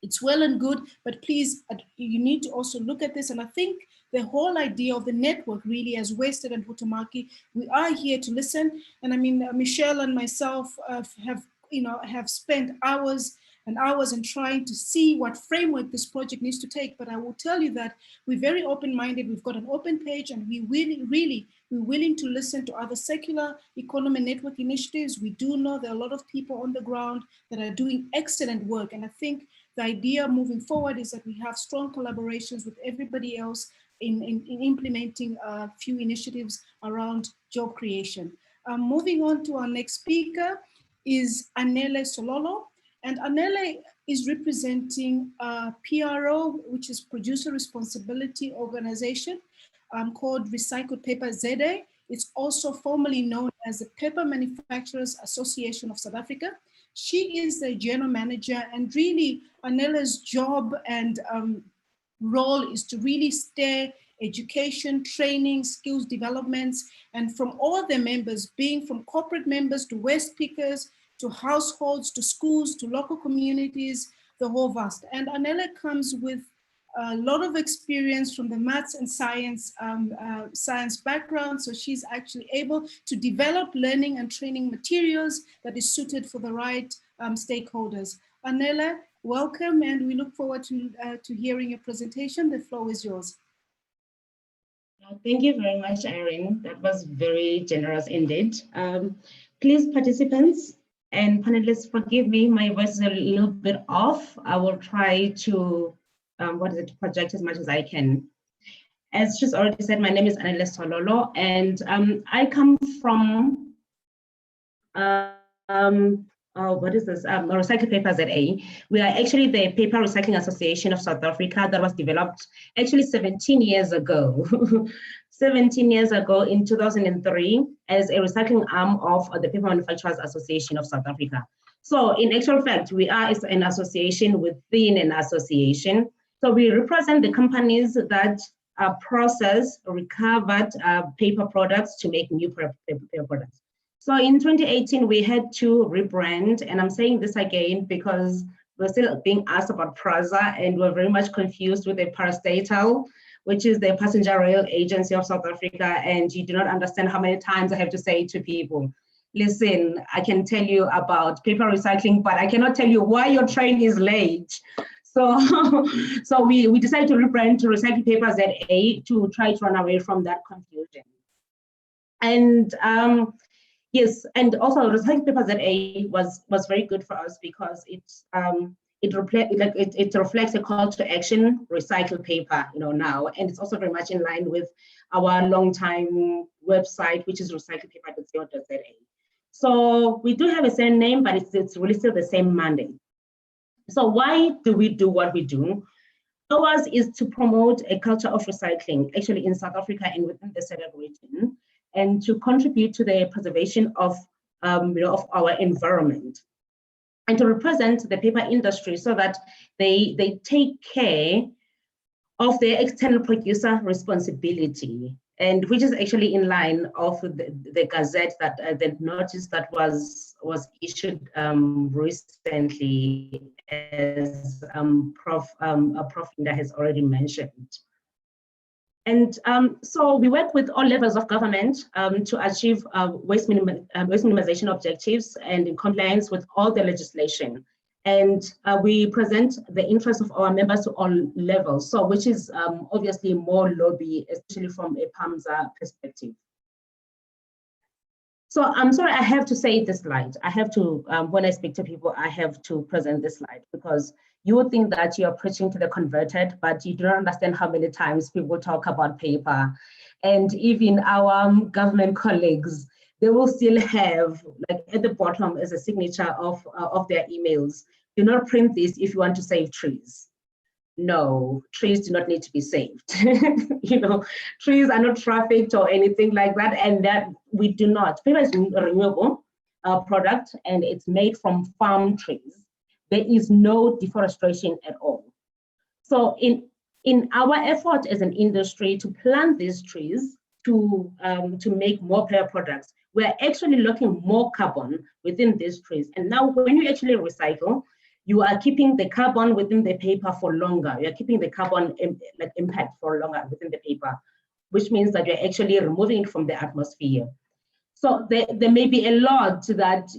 it's well and good, but please, you need to also look at this. And I think the whole idea of the network really, as WasteAid and Huhtamaki, we are here to listen. And I mean, Michelle and myself have spent hours and hours in trying to see what framework this project needs to take. But I will tell you that we're very open-minded. We've got an open page, and we're willing to listen to other circular economy network initiatives. We do know there are a lot of people on the ground that are doing excellent work. And I think the idea moving forward is that we have strong collaborations with everybody else in implementing a few initiatives around job creation. Moving on to our next speaker is Anele Sololo. And Anele is representing a PRO, which is Producer Responsibility Organization, called RecyclepaperZA. It's also formally known as the Paper Manufacturers Association of South Africa. She is the general manager, and really Anele's job and role is to really steer education, training, skills developments, and from all their members, being from corporate members to waste pickers, to households, to schools, to local communities, the whole vast. And Anele comes with a lot of experience from the maths and science background. So she's actually able to develop learning and training materials that is suited for the right stakeholders. Anele, welcome, and we look forward to hearing your presentation. The floor is yours. Thank you very much, Irene. That was very generous indeed. Please, participants and panelists, forgive me, my voice is a little bit off. I will try to project as much as I can. As she's already said, my name is Anele Sololo, and I come from RecyclepaperZA. We are actually the Paper Recycling Association of South Africa that was developed actually 17 years ago. 17 years ago in 2003 as a recycling arm of the Paper Manufacturers Association of South Africa. So in actual fact, we are an association within an association. So we represent the companies that process recovered paper products to make new paper products. So in 2018, we had to rebrand, and I'm saying this again because we're still being asked about PRAZA, and we're very much confused with the parastatal, which is the Passenger Rail Agency of South Africa, and you do not understand how many times I have to say to people, listen, I can tell you about paper recycling, but I cannot tell you why your train is late. So, we decided to rebrand to RecyclepaperZA to try to run away from that confusion. And yes, and also RecyclepaperZA was very good for us because it reflects a call to action, recycle paper, now, and it's also very much in line with our long-time website, which is recyclepaper.co.za. So we do have a same name, but it's really still the same mandate. So why do we do what we do? Ours is to promote a culture of recycling, actually in South Africa and within the SADC region. and to contribute to the preservation of, of our environment, and to represent the paper industry so that they take care of their external producer responsibility, and which is actually in line of the Gazette, that the notice that was issued recently, as Prof. Linda has already mentioned. And so we work with all levels of government to achieve waste minimization objectives and in compliance with all the legislation. And we present the interests of our members to all levels, so which is obviously more lobby, especially from a PAPZA perspective. So I'm sorry, I have to say this slide. I have to, when I speak to people, I have to present this slide, because you would think that you're preaching to the converted, but you don't understand how many times people talk about paper. And even our government colleagues, they will still have, like at the bottom as a signature of their emails, do not print this if you want to save trees. No, trees do not need to be saved. Trees are not trafficked or anything like that, and that we do not. Paper is a renewable product, and it's made from farm trees. There is no deforestation at all. So in our effort as an industry to plant these trees to make more paper products, we're actually locking more carbon within these trees. And now when you actually recycle, you are keeping the carbon within the paper for longer. You're keeping the carbon impact for longer within the paper, which means that you're actually removing it from the atmosphere. So there may be a lot that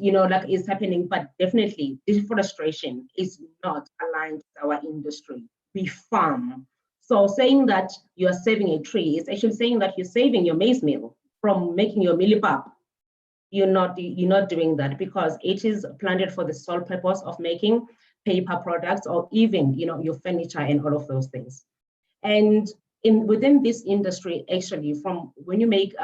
is happening, but definitely deforestation is not aligned with our industry. We farm. So saying that you are saving a tree is actually saying that you're saving your maize meal from making your millipap. You're not doing that, because it is planted for the sole purpose of making paper products, or even your furniture and all of those things. And within this industry, actually, from when you make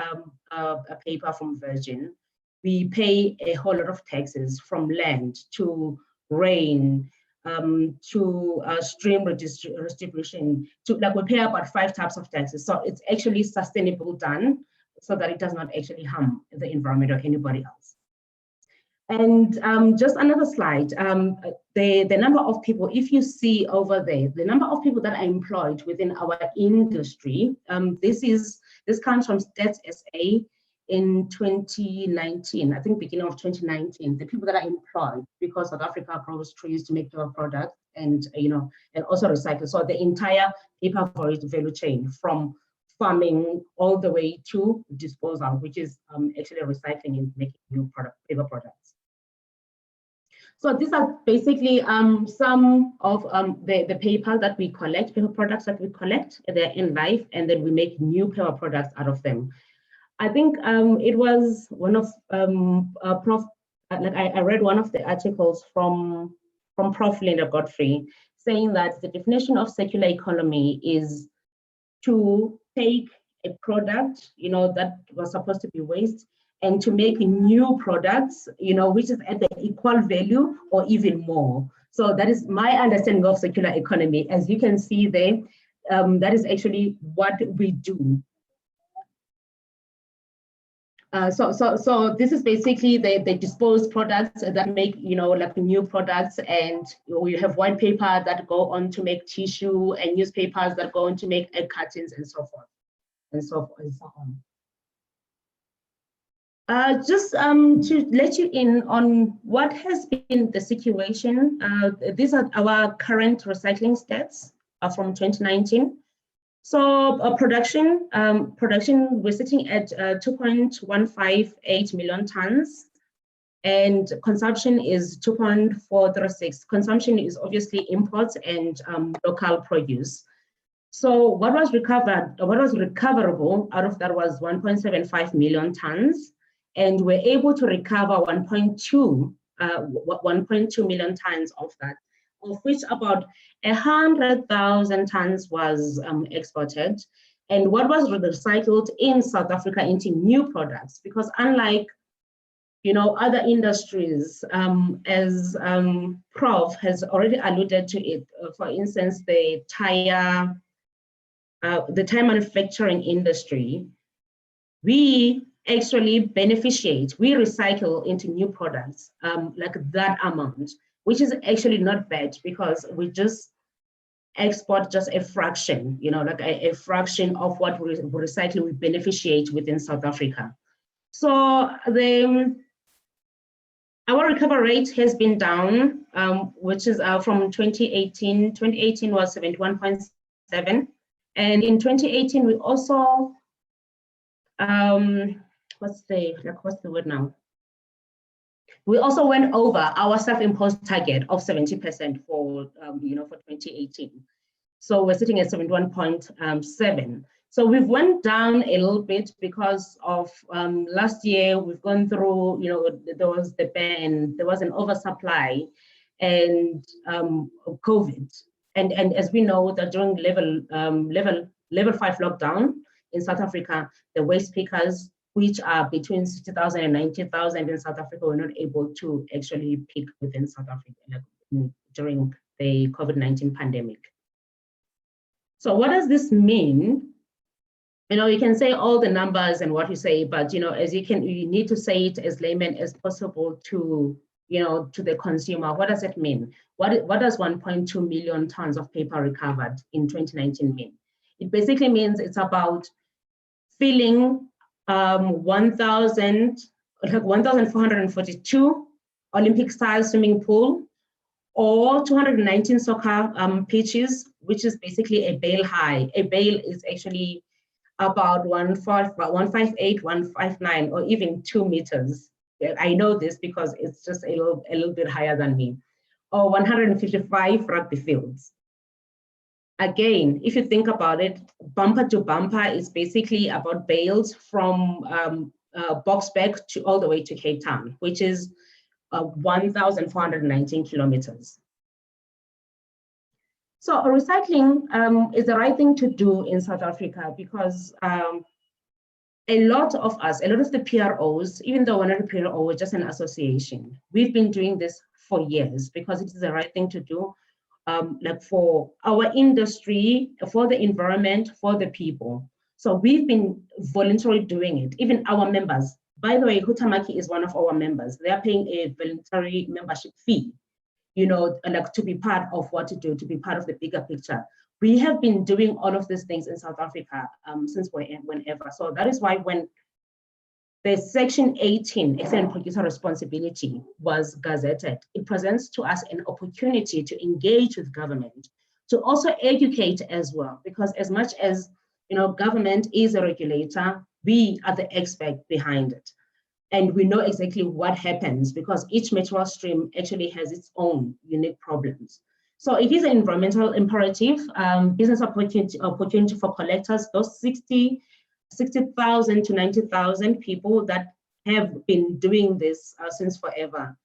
a paper from virgin, we pay a whole lot of taxes, from land to rain to stream redistribution. We pay about 5 types of taxes. So it's actually sustainable done, so that it does not actually harm the environment or anybody else. And just another slide, the number of people, if you see over there, the number of people that are employed within our industry, this comes from Stats SA in 2019, I think beginning of 2019, the people that are employed, because South Africa grows trees to make paper products and also recycle. So the entire paper forest value chain, from farming all the way to disposal, which is actually recycling and making new paper products. So these are basically some of the paper that we collect, paper products that we collect. They're in life, and then we make new paper products out of them. I think it was one of I read one of the articles from Prof. Linda Godfrey, saying that the definition of circular economy is to take a product, that was supposed to be waste, and to make new products, which is at the equal value or even more. So that is my understanding of circular economy. As you can see there, that is actually what we do. So this is basically the disposed products that make, like new products, and you have white paper that go on to make tissue, and newspapers that go on to make egg cartons, and so forth, and so on. Just to let you in on what has been the situation, these are our current recycling stats from 2019. So production, we're sitting at 2.158 million tons, and consumption is 2.436. Consumption is obviously imports and local produce. So what was recoverable out of that was 1.75 million tons, and we're able to recover 1.2 million tons of that, of which about 100,000 tons was exported, and what was recycled in South Africa into new products. Because unlike other industries, as Prof has already alluded to it, for instance, the tire manufacturing industry, we actually beneficiate, we recycle into new products, like that amount, which is actually not bad because we just export just a fraction, like a fraction of what we recycle, we beneficiate within South Africa. So our recovery rate has been down, which is from 2018. 2018 was 71.7. And in 2018, we also, what's the word now? We also went over our self-imposed target of 70% for, for 2018. So we're sitting at 71.7. So we've went down a little bit because of last year we've gone through, there was the ban, there was an oversupply and COVID. And as we know that during level 5 lockdown in South Africa, the waste pickers, which are between 60,000 and 90,000 in South Africa, were not able to actually pick within South Africa during the COVID-19 pandemic. So what does this mean? You can say all the numbers and what you say, but as you need to say it as layman as possible to to the consumer. What does it mean? What does 1.2 million tons of paper recovered in 2019 mean? It basically means it's about filling 1,442 Olympic-style swimming pool or 219 soccer pitches, which is basically a bale high. A bale is actually about 158, 159, or even 2 meters. I know this because it's just a little bit higher than me. Or 155 rugby fields. Again, if you think about it, bumper to bumper is basically about bales from Boksburg to all the way to Cape Town, which is 1,419 kilometers. So recycling is the right thing to do in South Africa because a lot of the PROs, even though we're not a PRO, we're just an association, we've been doing this for years because it is the right thing to do, like for our industry, for the environment, for the people. So we've been voluntarily doing it, even our members. By the way, Huhtamaki is one of our members. They are paying a voluntary membership fee, like to be part of what to do, to be part of the bigger picture. We have been doing all of these things in South Africa since whenever. So that is why when the Section 18, Excellent Producer Responsibility, was gazetted, it presents to us an opportunity to engage with government, to also educate as well, because as much as government is a regulator, we are the expert behind it. And we know exactly what happens because each material stream actually has its own unique problems. So it is an environmental imperative, business opportunity for collectors, those 60,000 to 90,000 people that have been doing this since forever.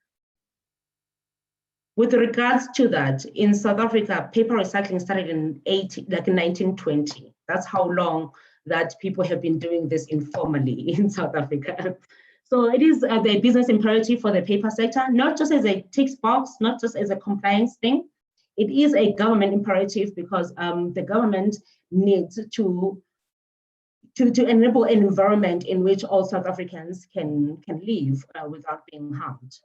With regards to that, in South Africa, paper recycling started in 1920. That's how long that people have been doing this informally in South Africa. So it is the business imperative for the paper sector, not just as a tick box, not just as a compliance thing. It is a government imperative because the government needs to enable an environment in which all South Africans can live without being harmed.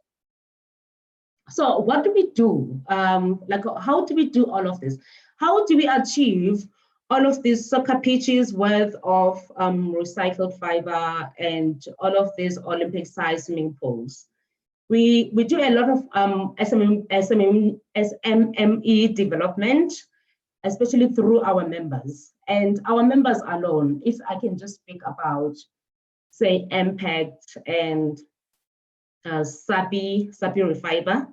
So what do we do? How do we do all of this? How do we achieve all of these soccer pitches worth of recycled fiber and all of these Olympic-sized swimming pools? We do a lot of SMME development, especially through our members. And our members alone, if I can just speak about, say, Impact and Sapi Refiber,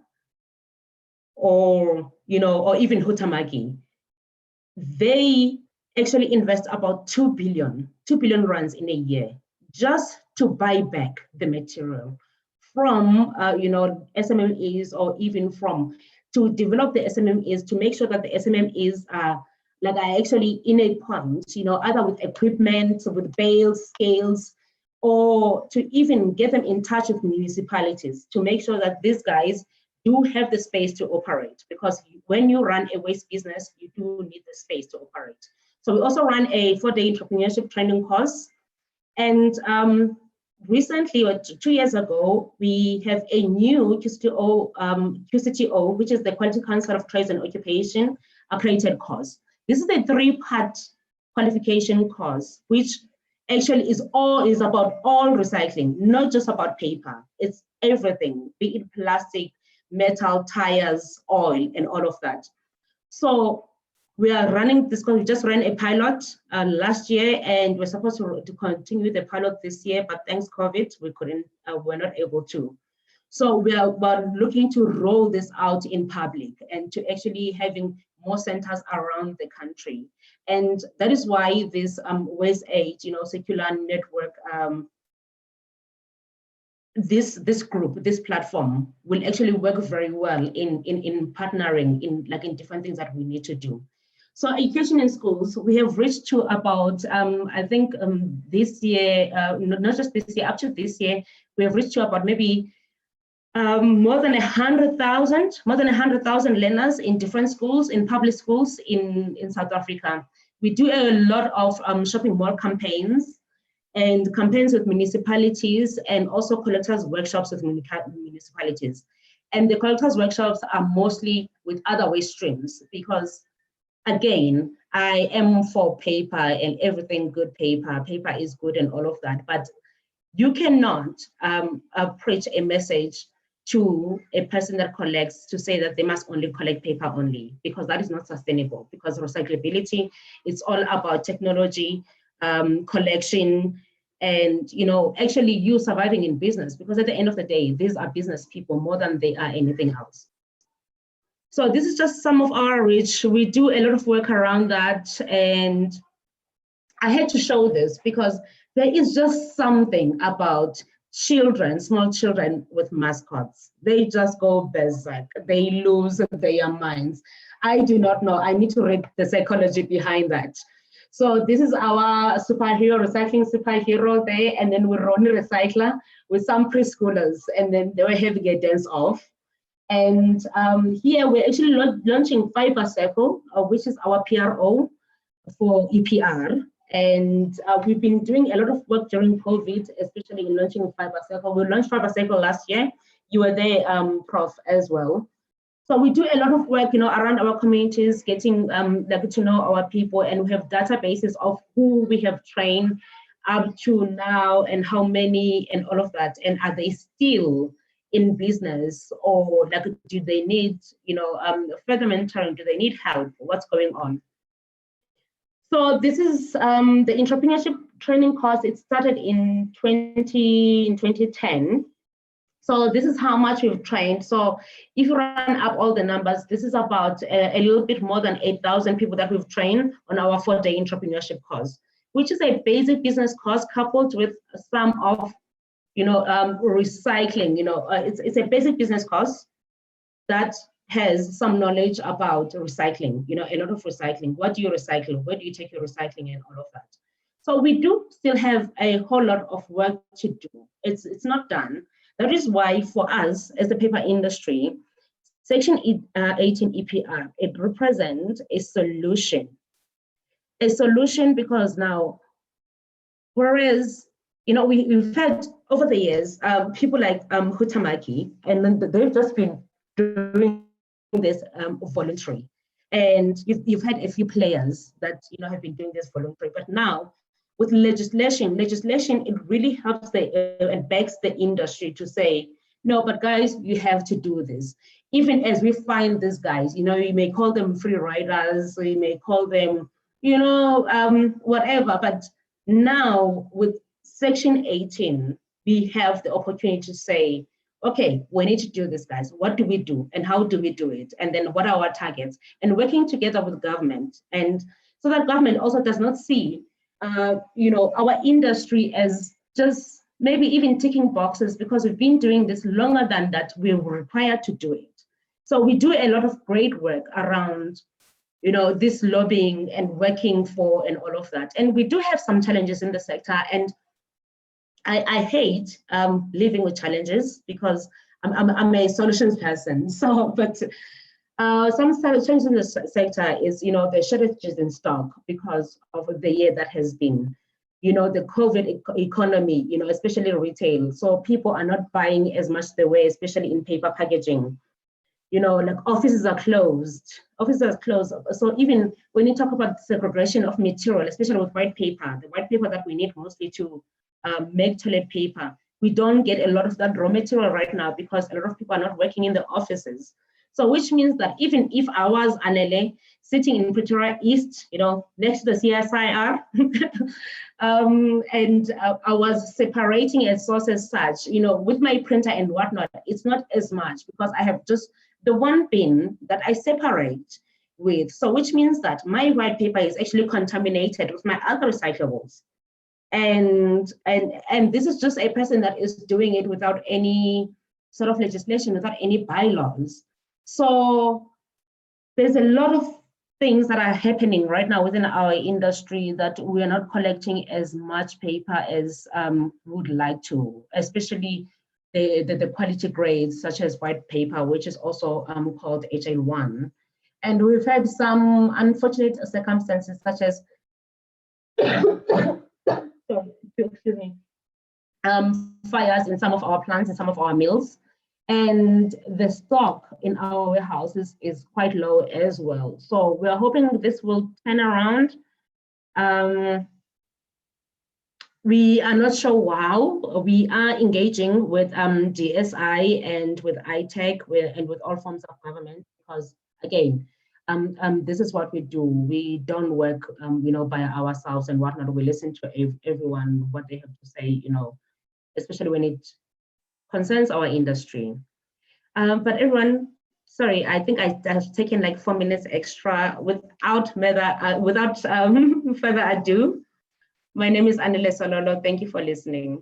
or even Huhtamaki, they actually invest about 2 billion rands in a year just to buy back the material from SMMEs, or even to develop the SMMEs, to make sure that the SMMEs are actually in a point, either with equipment, with bales, scales, or to even get them in touch with municipalities to make sure that these guys do have the space to operate, because when you run a waste business, you do need the space to operate. So we also run a 4-day entrepreneurship training course. And recently, or 2 years ago, we have a new QCTO, which is the Quality Council of Trades and Occupation accredited course. This is a 3-part qualification course, which actually is about all recycling, not just about paper. It's everything, be it plastic, metal, tires, oil, and all of that. So we are running this, we just ran a pilot last year, and we're supposed to continue the pilot this year, but thanks COVID, we're not able to. So we're looking to roll this out in public and to actually having more centers around the country. And that is why this WasteAid, Circular Network, this group, this platform will actually work very well in partnering in different things that we need to do. So education in schools, we have reached to about, I think this year, not just this year, up to this year, we have reached to about maybe more than 100,000 learners in different schools, in public schools in South Africa. We do a lot of shopping mall campaigns and campaigns with municipalities, and also collectors workshops with municipalities. And the collectors workshops are mostly with other waste streams, because again, I am for paper and everything good paper. Paper is good and all of that, but you cannot preach a message to a person that collects to say that they must only collect paper only, because that is not sustainable. Because recyclability, it's all about technology, collection, and actually you surviving in business, because at the end of the day, these are business people more than they are anything else. So this is just some of our reach. We do a lot of work around that, and I had to show this because there is just something about children, small children with mascots. They just go berserk. They lose their minds. I do not know. I need to read the psychology behind that. So this is our superhero, recycling superhero there, and then we're only recycler with some preschoolers, and then they were having a dance off. And here we're actually launching Fiber Circle, which is our PRO for EPR. And we've been doing a lot of work during COVID, especially in launching Fiber Circle. We launched Fiber Circle last year. You were there, Prof, as well. So we do a lot of work, around our communities, getting to know our people, and we have databases of who we have trained up to now and how many and all of that. And are they still in business, or do they need, further mentoring? Do they need help? What's going on? So this is the entrepreneurship training course. It started in 2010. So this is how much we've trained. So if you run up all the numbers, this is about a little bit more than 8,000 people that we've trained on our 4-day entrepreneurship course, which is a basic business course coupled with some of, recycling. It's a basic business course that has some knowledge about recycling, a lot of recycling. What do you recycle? Where do you take your recycling and all of that? So we do still have a whole lot of work to do. It's not done. That is why for us as the paper industry, Section 18 EPR, it represents a solution. A solution because now, whereas, we've had over the years, people like Huhtamaki, and they've just been doing this voluntary. And you've had a few players that have been doing this voluntary, but now with legislation, it really helps and begs the industry to say, no, but guys, you have to do this. Even as we find these guys, you may call them free riders, you may call them, whatever, but now with Section 18, we have the opportunity to say, okay, we need to do this, guys. What do we do and how do we do it? And then what are our targets? And working together with government, and so that government also does not see our industry as just maybe even ticking boxes, because we've been doing this longer than that we were required to do it. So we do a lot of great work around, this lobbying and working for and all of that. And we do have some challenges in the sector, and I hate living with challenges because I'm a solutions person. So, but some challenges in the sector is, the shortages in stock because of the year that has been, the COVID economy, especially retail. So people are not buying as much the way, especially in paper packaging. Like offices are closed. So even when you talk about segregation of material, especially with white paper, the white paper that we need mostly to make toilet paper, we don't get a lot of that raw material right now because a lot of people are not working in the offices. So which means that even if I was Anele sitting in Pretoria East, next to the CSIR, and I was separating a source as such, with my printer and whatnot, it's not as much because I have just the one bin that I separate with. So which means that my white paper is actually contaminated with my other recyclables. And this is just a person that is doing it without any sort of legislation, without any bylaws. So there's a lot of things that are happening right now within our industry that we are not collecting as much paper as we would like to, especially the quality grades such as white paper, which is also called HL1. And we've had some unfortunate circumstances such as excuse me, fires in some of our plants, in some of our mills. And the stock in our warehouses is quite low as well. So we're hoping this will turn around. We are not sure how. We are engaging with DSI and with ITEC and with all forms of government because, again, this is what we do. We don't work, by ourselves and whatnot. We listen to everyone, what they have to say, especially when it concerns our industry. But everyone, sorry, I think I've taken like 4 minutes extra without further ado. My name is Anele Sololo. Thank you for listening.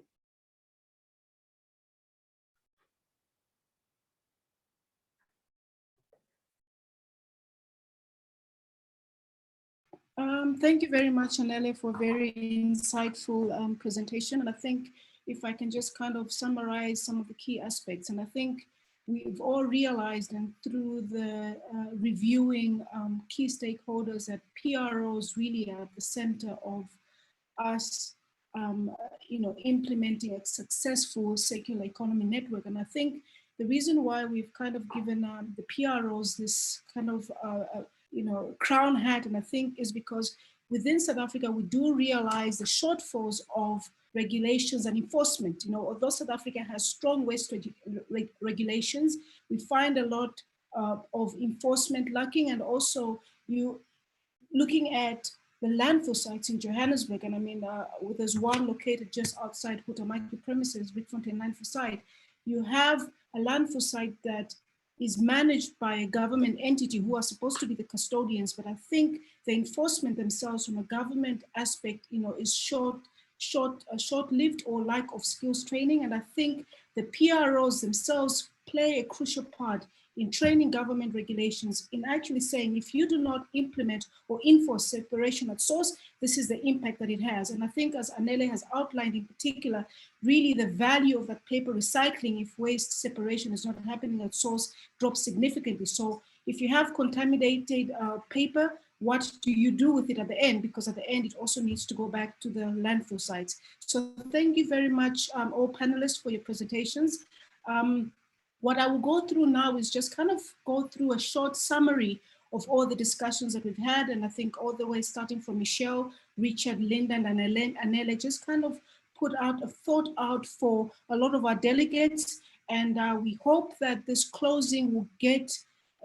Thank you very much, Anele, for a very insightful presentation. And I think if I can just kind of summarize some of the key aspects, and I think we've all realized, and through the reviewing key stakeholders, that PROs really are at the center of us, implementing a successful circular economy network. And I think the reason why we've kind of given the PROs this kind of crown hat, and I think is because within South Africa, we do realize the shortfalls of regulations and enforcement. Although South Africa has strong waste regulations, we find a lot of enforcement lacking, and also looking at the landfill sites in Johannesburg, and I mean, there's one located just outside Huhtamaki premises, Witfontein landfill site. You have a landfill site that is managed by a government entity who are supposed to be the custodians, but I think the enforcement themselves from a government aspect, is short-lived or lack of skills training. And I think the PROs themselves play a crucial part in training government regulations, in actually saying, if you do not implement or enforce separation at source, this is the impact that it has. And I think, as Anele has outlined in particular, really the value of that paper recycling, if waste separation is not happening at source, drops significantly. So if you have contaminated paper, what do you do with it at the end? Because at the end, it also needs to go back to the landfill sites. So thank you very much, all panelists, for your presentations. What I will go through now is just kind of go through a short summary of all the discussions that we've had. And I think all the way starting from Michelle, Richard, Linda, and Anele just kind of put out a thought out for a lot of our delegates. And we hope that this closing will get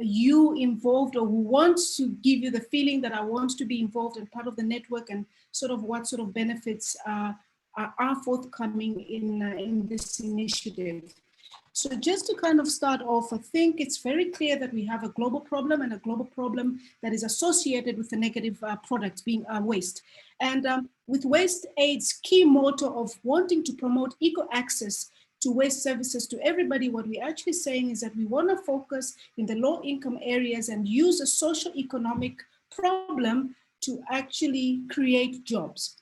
you involved, or who wants to give you the feeling that I want to be involved and part of the network, and sort of what sort of benefits are forthcoming in this initiative. So just to kind of start off, I think it's very clear that we have a global problem, and a global problem that is associated with the negative product being waste. And with WasteAid's key motto of wanting to promote equal access to waste services to everybody, what we're actually saying is that we want to focus in the low income areas and use a social economic problem to actually create jobs.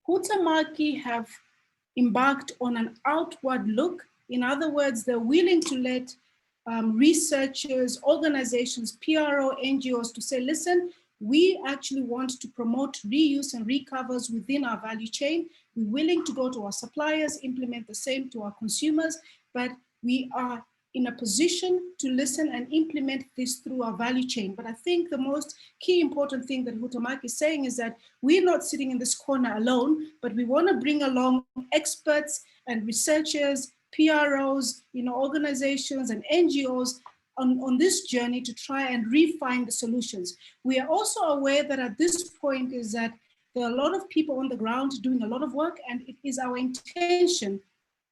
Huhtamaki have embarked on an outward look. In other words, they're willing to let researchers, organizations, PRO, NGOs to say, listen, we actually want to promote reuse and recovers within our value chain. We're willing to go to our suppliers, implement the same to our consumers, but we are in a position to listen and implement this through our value chain. But I think the most key important thing that Huhtamaki is saying is that we're not sitting in this corner alone, but we want to bring along experts and researchers, PROs, organizations and NGOs on this journey to try and refine the solutions. We are also aware that at this point is that there are a lot of people on the ground doing a lot of work, and it is our intention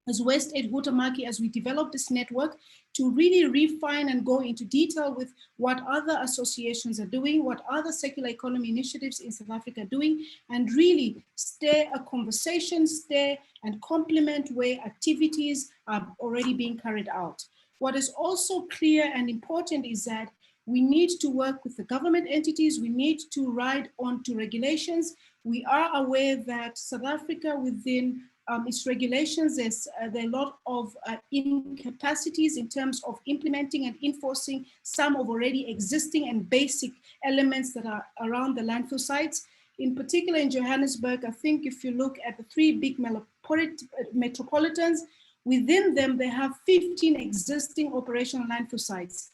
as WasteAid Huhtamaki, as we develop this network, to really refine and go into detail with what other associations are doing, what other circular economy initiatives in South Africa are doing, and really steer a conversation, steer and complement where activities are already being carried out. What is also clear and important is that we need to work with the government entities, we need to ride on to regulations. We are aware that South Africa within its regulations, there are a lot of incapacities in terms of implementing and enforcing some of already existing and basic elements that are around the landfill sites. In particular in Johannesburg, I think if you look at the 3 big metropolitans, within them they have 15 existing operational landfill sites.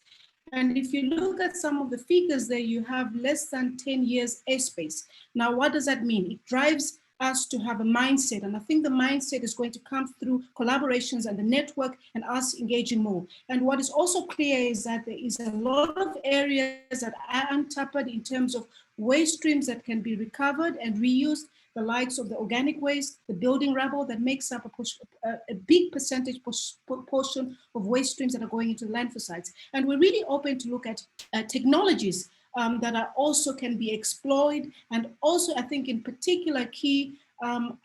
And if you look at some of the figures there, you have less than 10 years airspace. Now, what does that mean? It drives us to have a mindset. And I think the mindset is going to come through collaborations and the network and us engaging more. And what is also clear is that there is a lot of areas that are untapped in terms of waste streams that can be recovered and reused, the likes of the organic waste, the building rubble that makes up a big percentage portion of waste streams that are going into landfill sites. And we're really open to look at technologies that are also can be explored. And also, I think in particular key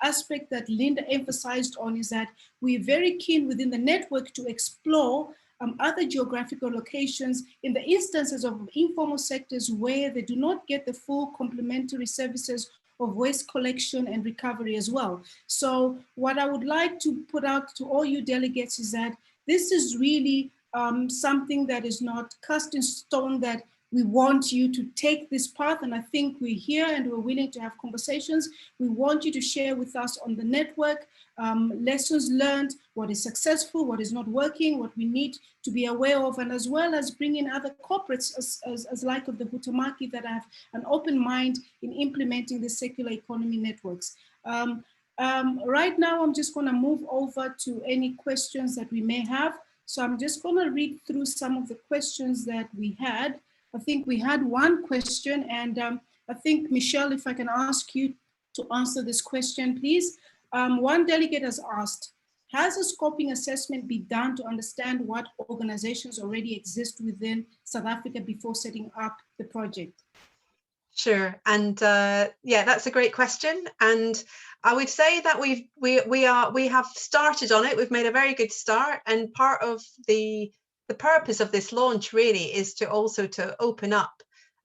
aspect that Linda emphasized on is that we're very keen within the network to explore other geographical locations in the instances of informal sectors where they do not get the full complementary services of waste collection and recovery as well. So what I would like to put out to all you delegates is that this is really something that is not cast in stone, that we want you to take this path, and I think we're here and we're willing to have conversations. We want you to share with us on the network lessons learned, what is successful, what is not working, what we need to be aware of, and as well as bring in other corporates as like of the Huhtamaki that have an open mind in implementing the circular economy networks. Right now, I'm just going to move over to any questions that we may have. So I'm just going to read through some of the questions that we had. I think we had one question, and I think, Michelle, if I can ask you to answer this question, please. One delegate has asked, has a scoping assessment been done to understand what organizations already exist within South Africa before setting up the project? Sure, and yeah, that's a great question, and I would say that we have started on it. We've made a very good start, and part of the purpose of this launch really is to also to open up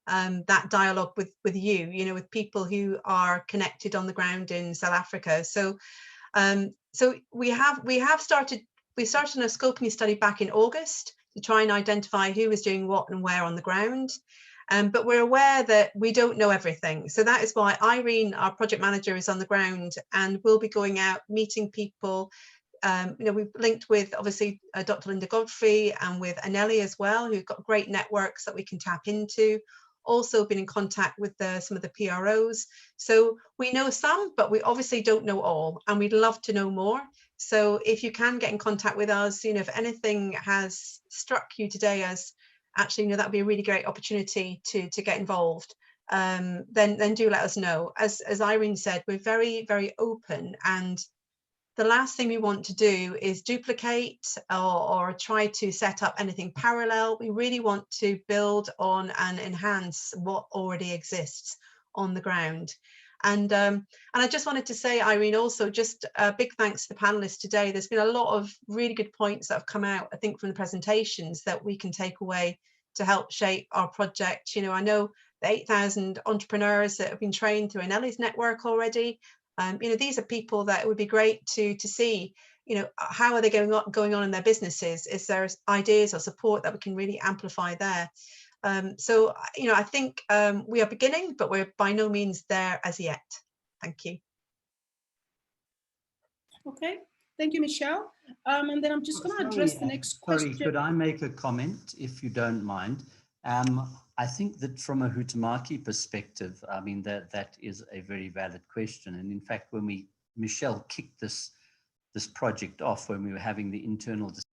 that dialogue with you, with people who are connected on the ground in South Africa. So so we started on a scoping study back in August to try and identify who was doing what and where on the ground. But we're aware that we don't know everything. So that is why Irene, our project manager, is on the ground and will be going out, meeting people. We've linked with, obviously, Dr. Linda Godfrey and with Anele as well, who've got great networks that we can tap into. Also been in contact with some of the PROs. So we know some, but we obviously don't know all, and we'd love to know more. So if you can get in contact with us, if anything has struck you today as actually, that would be a really great opportunity to get involved, then do let us know. As Irene said, we're very, very open, and the last thing we want to do is duplicate or try to set up anything parallel. We really want to build on and enhance what already exists on the ground. And I just wanted to say, Irene, also just a big thanks to the panelists today. There's been a lot of really good points that have come out, I think, from the presentations that we can take away to help shape our project. I know the 8,000 entrepreneurs that have been trained through Anele's network already. These are people that it would be great to see, how are they going on in their businesses? Is there ideas or support that we can really amplify there? So, you know, I think we are beginning, but we're by no means there as yet. Thank you. Okay, thank you, Michelle. And then I'm just going to address the next question. Sorry, could I make a comment, if you don't mind? I think that from a Huhtamaki perspective, I mean, that is a very valid question. And in fact, when Michelle kicked this project off, when we were having the internal discussion,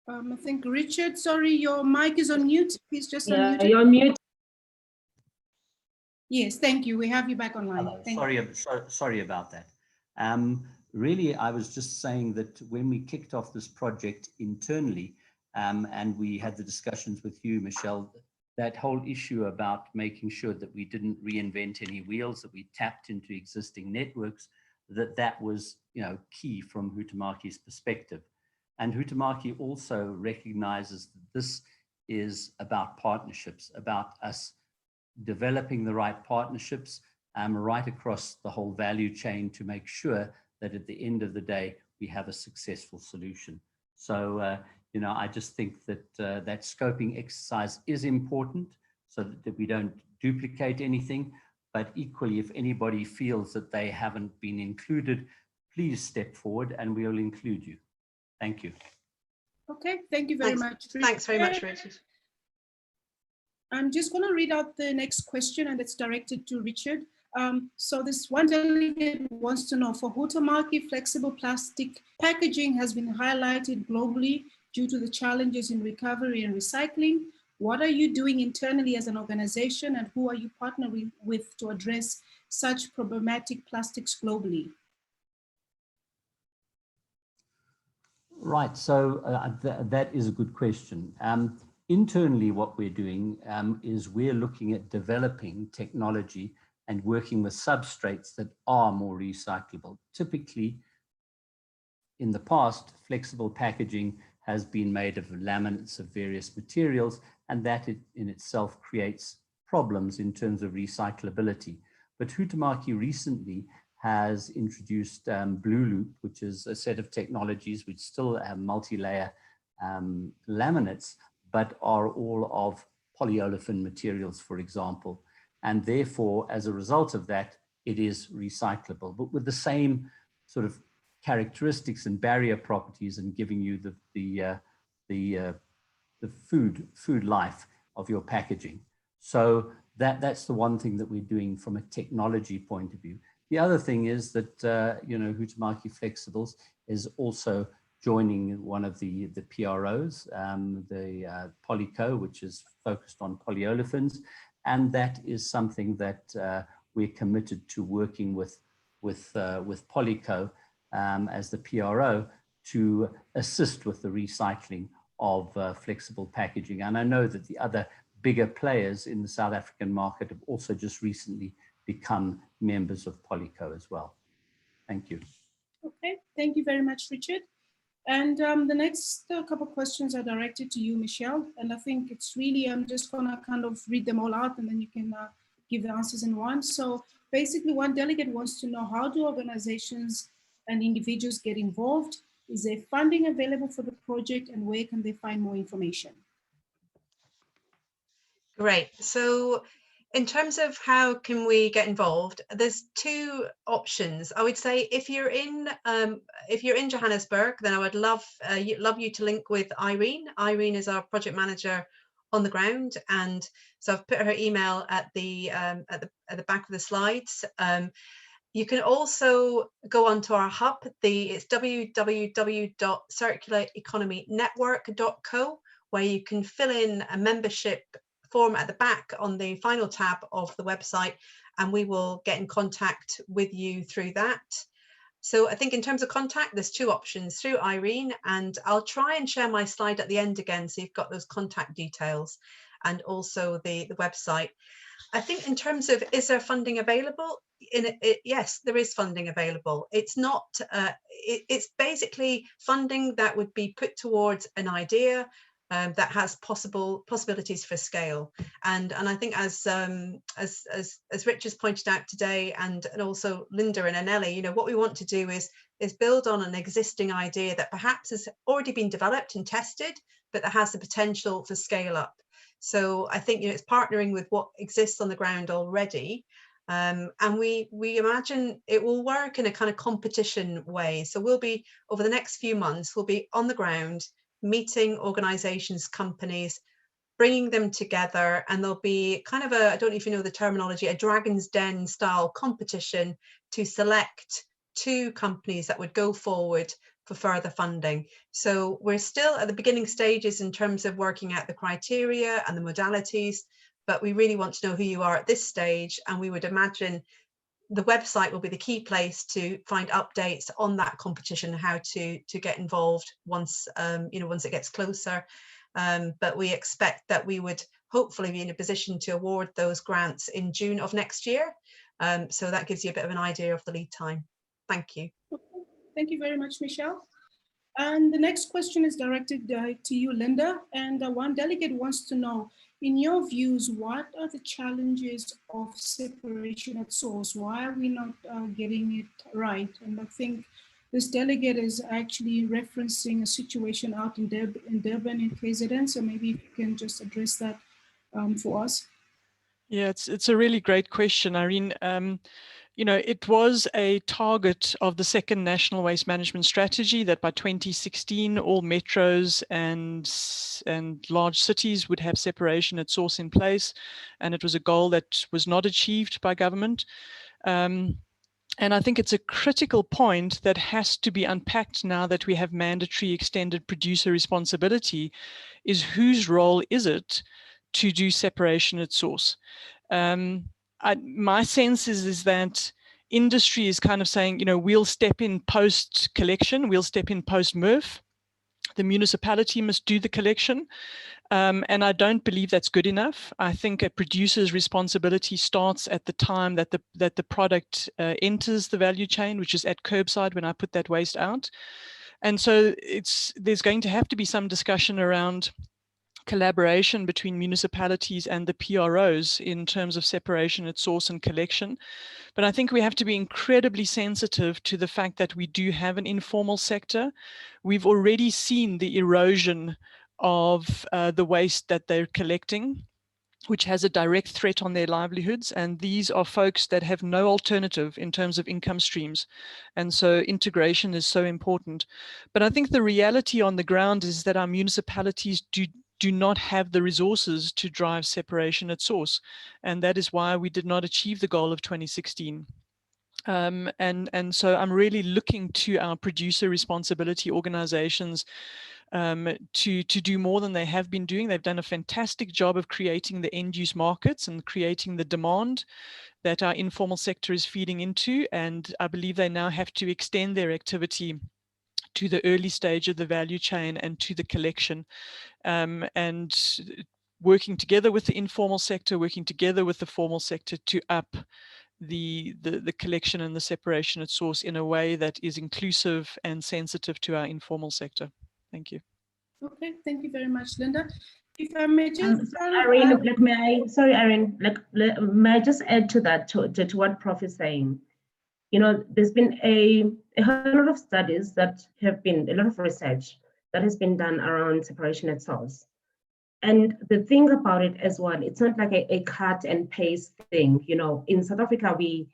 I think Richard, sorry, your mic is on mute. Please just unmute it. You're on mute. Yes, thank you. We have you back online. Sorry about that. Really, I was just saying that when we kicked off this project internally, and we had the discussions with you, Michelle, that whole issue about making sure that we didn't reinvent any wheels, that we tapped into existing networks, that was, you know, key from Huhtamaki's perspective. And Huhtamaki also recognizes that this is about partnerships, about us developing the right partnerships right across the whole value chain to make sure that at the end of the day, we have a successful solution. So, you know, I just think that that scoping exercise is important so that we don't duplicate anything. But equally, if anybody feels that they haven't been included, please step forward and we'll include you. Thank you. Okay, thank you very much. Thanks very much, Richard. I'm just going to read out the next question, and it's directed to Richard. So this one delegate wants to know, for Huhtamaki, flexible plastic packaging has been highlighted globally due to the challenges in recovery and recycling. What are you doing internally as an organization, and who are you partnering with to address such problematic plastics globally? Right, so that is a good question. Internally, what we're doing is we're looking at developing technology and working with substrates that are more recyclable. Typically, in the past, flexible packaging has been made of laminates of various materials, and that in itself creates problems in terms of recyclability. But Huhtamaki recently has introduced Blue Loop, which is a set of technologies which still have multi-layer laminates, but are all of polyolefin materials, for example. And therefore, as a result of that, it is recyclable, but with the same sort of characteristics and barrier properties and giving you the food life of your packaging. So that's the one thing that we're doing from a technology point of view. The other thing is that, you know, Huhtamaki Flexibles is also joining one of the PROs, the Polyco, which is focused on polyolefins. And that is something that we're committed to working with Polyco as the PRO to assist with the recycling of flexible packaging. And I know that the other bigger players in the South African market have also just recently become members of Polyco as well. Thank you. Okay, thank you very much, Richard. And the next couple of questions are directed to you, Michelle. And I think it's really, I'm just gonna kind of read them all out and then you can give the answers in one. So basically one delegate wants to know, how do organizations and individuals get involved? Is there funding available for the project, and where can they find more information? Great. So in terms of how can we get involved, there's two options. I would say if you're in Johannesburg, then I would love you to link with Irene. Irene is our project manager on the ground, and so I've put her email at the back of the slides. You can also go onto our hub. It's www.circulareconomynetwork.co, where you can fill in a membership form at the back on the final tab of the website, and we will get in contact with you through that. So I think in terms of contact, there's two options, through Irene, and I'll try and share my slide at the end again so you've got those contact details and also the website. I think in terms of, is there funding available? Yes, there is funding available. It's not, it's basically funding that would be put towards an idea, that has possibilities for scale. And I think as Rich has pointed out today, and also Linda and Anele, you know, what we want to do is build on an existing idea that perhaps has already been developed and tested, but that has the potential for scale up. So I think, you know, it's partnering with what exists on the ground already. And we imagine it will work in a kind of competition way. So we'll be, over the next few months, we'll be on the ground, meeting organizations, companies, bringing them together, and there'll be kind of I don't know if you know the terminology, a Dragon's Den style competition to select 2 companies that would go forward for further funding. So we're still at the beginning stages in terms of working out the criteria and the modalities, but we really want to know who you are at this stage, and we would imagine the website will be the key place to find updates on that competition, how to get involved once you know, once it gets closer. But we expect that we would hopefully be in a position to award those grants in June of next year. So that gives you a bit of an idea of the lead time. Thank you. Thank you very much, Michelle. And the next question is directed to you, Linda. And one delegate wants to know, in your views, what are the challenges of separation at source? Why are we not getting it right? And I think this delegate is actually referencing a situation out in Durban in KZN. So maybe you can just address that for us. Yeah, it's a really great question, Irene. You know, it was a target of the second National Waste Management Strategy that by 2016, all metros and large cities would have separation at source in place. And it was a goal that was not achieved by government. And I think it's a critical point that has to be unpacked now that we have mandatory extended producer responsibility, is whose role is it to do separation at source? My sense is that industry is kind of saying, you know, we'll step in post collection, we'll step in post MRF. The municipality must do the collection. And I don't believe that's good enough. I think a producer's responsibility starts at the time that the product enters the value chain, which is at curbside when I put that waste out. And so there's going to have to be some discussion around collaboration between municipalities and the PROs in terms of separation at source and collection. But I think we have to be incredibly sensitive to the fact that we do have an informal sector. We've already seen the erosion of the waste that they're collecting, which has a direct threat on their livelihoods. And these are folks that have no alternative in terms of income streams. And so integration is so important. But I think the reality on the ground is that our municipalities do not have the resources to drive separation at source. And that is why we did not achieve the goal of 2016. And so I'm really looking to our producer responsibility organizations to do more than they have been doing. They've done a fantastic job of creating the end use markets and creating the demand that our informal sector is feeding into. And I believe they now have to extend their activity to the early stage of the value chain and to the collection, and working together with the informal sector, working together with the formal sector to up the collection and the separation at source in a way that is inclusive and sensitive to our informal sector. Thank you. Okay, thank you very much, Linda. If I may just Irene, Irene, may I just add to that, to what Prof is saying? You know, there's been a lot of studies that have been, a lot of research that has been done around separation at source. And the thing about it as well, it's not like a cut and paste thing. You know, in South Africa, we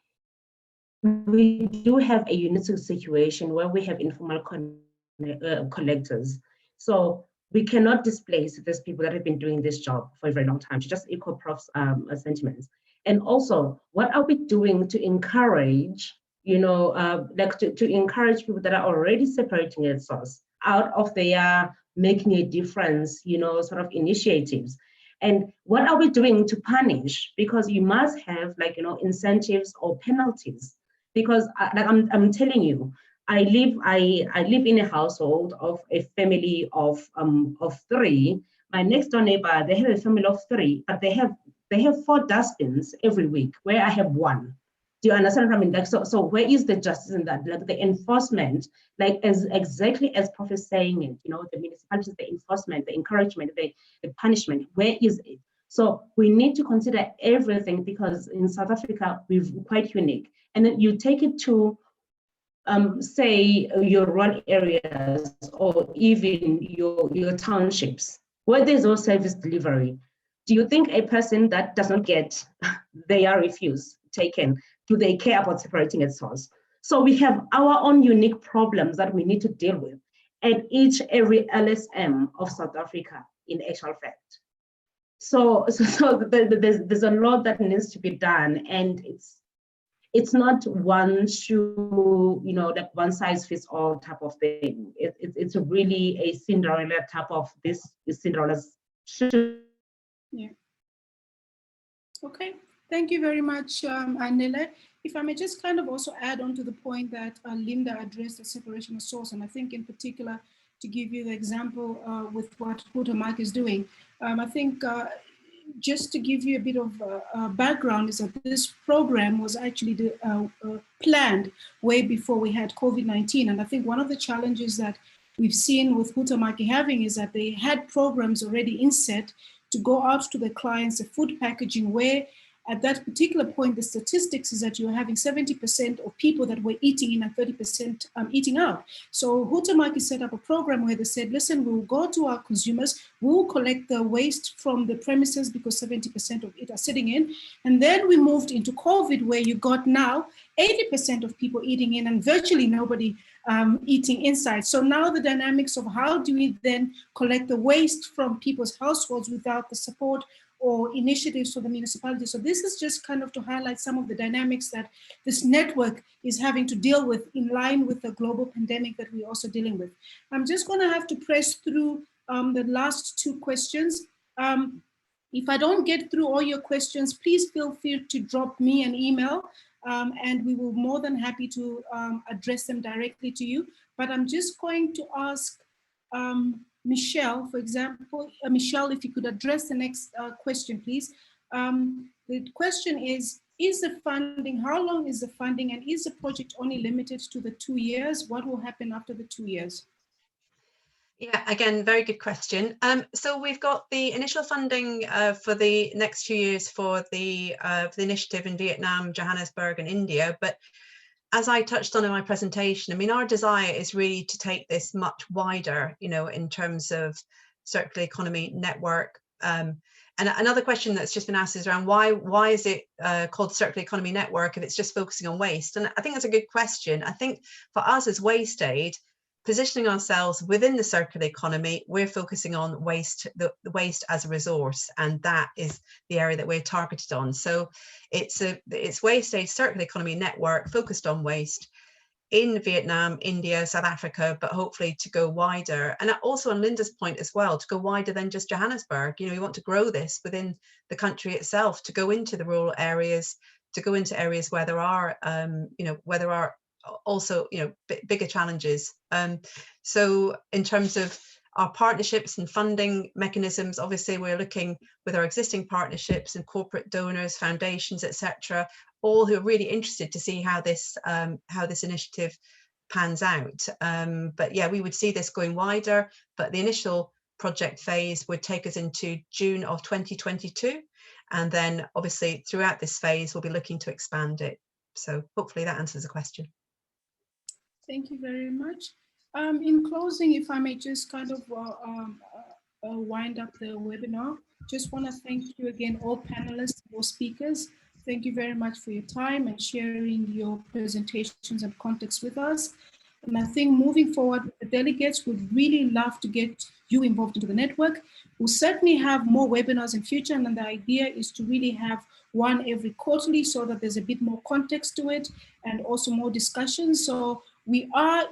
do have a unique situation where we have informal collectors. So we cannot displace these people that have been doing this job for a very long time, to just echo Prof's sentiments. And also, what are we doing to encourage, you know, to encourage people that are already separating at source out of their making a difference, you know, sort of initiatives? And what are we doing to punish? Because you must have, like, you know, incentives or penalties. Because I'm telling you, I live in a household of a family of 3. My next door neighbor, they have a family of 3, but they have 4 dustbins every week, where I have 1. Do you understand what I mean? Like, so where is the justice in that? Like the enforcement, like exactly as Prof is saying it, you know, the municipalities, the enforcement, the encouragement, the punishment, where is it? So we need to consider everything, because in South Africa, we're quite unique. And then you take it to, say, your rural areas, or even your townships, where there's no service delivery. Do you think a person that does not get their refuse taken, do they care about separating at source? So we have our own unique problems that we need to deal with at every LSM of South Africa, in actual fact. So there's a lot that needs to be done, and it's not one shoe, you know, like one size fits all type of thing. It's really a Cinderella type of, this is Cinderella's shoe. Yeah. Okay. Thank you very much, Anele. If I may just kind of also add on to the point that Linda addressed, the separation of source, and I think in particular, to give you the example with what Huhtamaki is doing, I think just to give you a bit of background, is that this program was actually planned way before we had COVID-19. And I think one of the challenges that we've seen with Huhtamaki having is that they had programs already in set to go out to the clients, the food packaging, where at that particular point, the statistics is that you're having 70% of people that were eating in and 30% eating out. So Huhtamaki set up a program where they said, listen, we'll go to our consumers, we'll collect the waste from the premises, because 70% of it are sitting in. And then we moved into COVID, where you got now 80% of people eating in and virtually nobody eating inside. So now the dynamics of how do we then collect the waste from people's households without the support or initiatives for the municipality. So this is just kind of to highlight some of the dynamics that this network is having to deal with in line with the global pandemic that we're also dealing with. I'm just going to have to press through the last two questions. If I don't get through all your questions, please feel free to drop me an email, and we will more than happy to address them directly to you. But I'm just going to ask Michelle, for example. Michelle, if you could address the next question, please. The question is the funding, how long is the funding, and is the project only limited to the 2 years? What will happen after the 2 years? Yeah, again, very good question. So we've got the initial funding for the next 2 years for the initiative in Vietnam, Johannesburg, and India. But as I touched on in my presentation, I mean, our desire is really to take this much wider, you know, in terms of circular economy network. And another question that's just been asked is around why is it called Circular Economy Network if it's just focusing on waste? And I think that's a good question. I think for us as WasteAid, positioning ourselves within the circular economy, we're focusing on waste, the waste as a resource, and that is the area that we're targeted on. So it's WasteAid Circular Economy Network focused on waste in Vietnam, India, South Africa, but hopefully to go wider. And also on Linda's point as well, to go wider than just Johannesburg. You know, we want to grow this within the country itself, to go into the rural areas, to go into areas where there are, you know, where there are also, you know, bigger challenges. So in terms of our partnerships and funding mechanisms, obviously we're looking with our existing partnerships and corporate donors, foundations, etc., all who are really interested to see how this initiative pans out. But yeah, we would see this going wider, but the initial project phase would take us into June of 2022, and then obviously throughout this phase we'll be looking to expand it. So hopefully that answers the question. Thank you very much. In closing, if I may just kind of wind up the webinar, just want to thank you again, all panelists, all speakers. Thank you very much for your time and sharing your presentations and context with us. And I think moving forward, the delegates would really love to get you involved into the network. We'll certainly have more webinars in future, and the idea is to really have one every quarterly so that there's a bit more context to it and also more discussions. So we are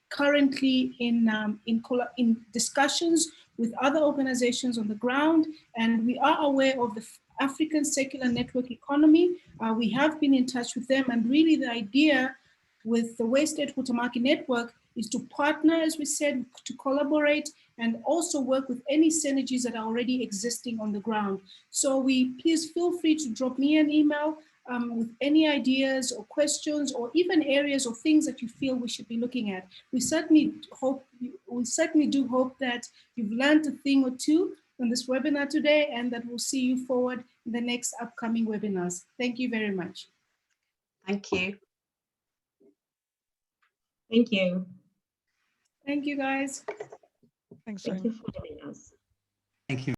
currently in discussions with other organizations on the ground, and we are aware of the African Circular Network Economy. We have been in touch with them, and really the idea with the WasteAid Huhtamaki Network is to partner, as we said, to collaborate and also work with any synergies that are already existing on the ground. So please feel free to drop me an email. with any ideas or questions, or even areas or things that you feel we should be looking at. We certainly do hope that you've learned a thing or two on this webinar today, and that we'll see you forward in the next upcoming webinars. Thank you very much. Thank you. Thank you. Thank you, guys. Thanks. Thank you for having us. Thank you.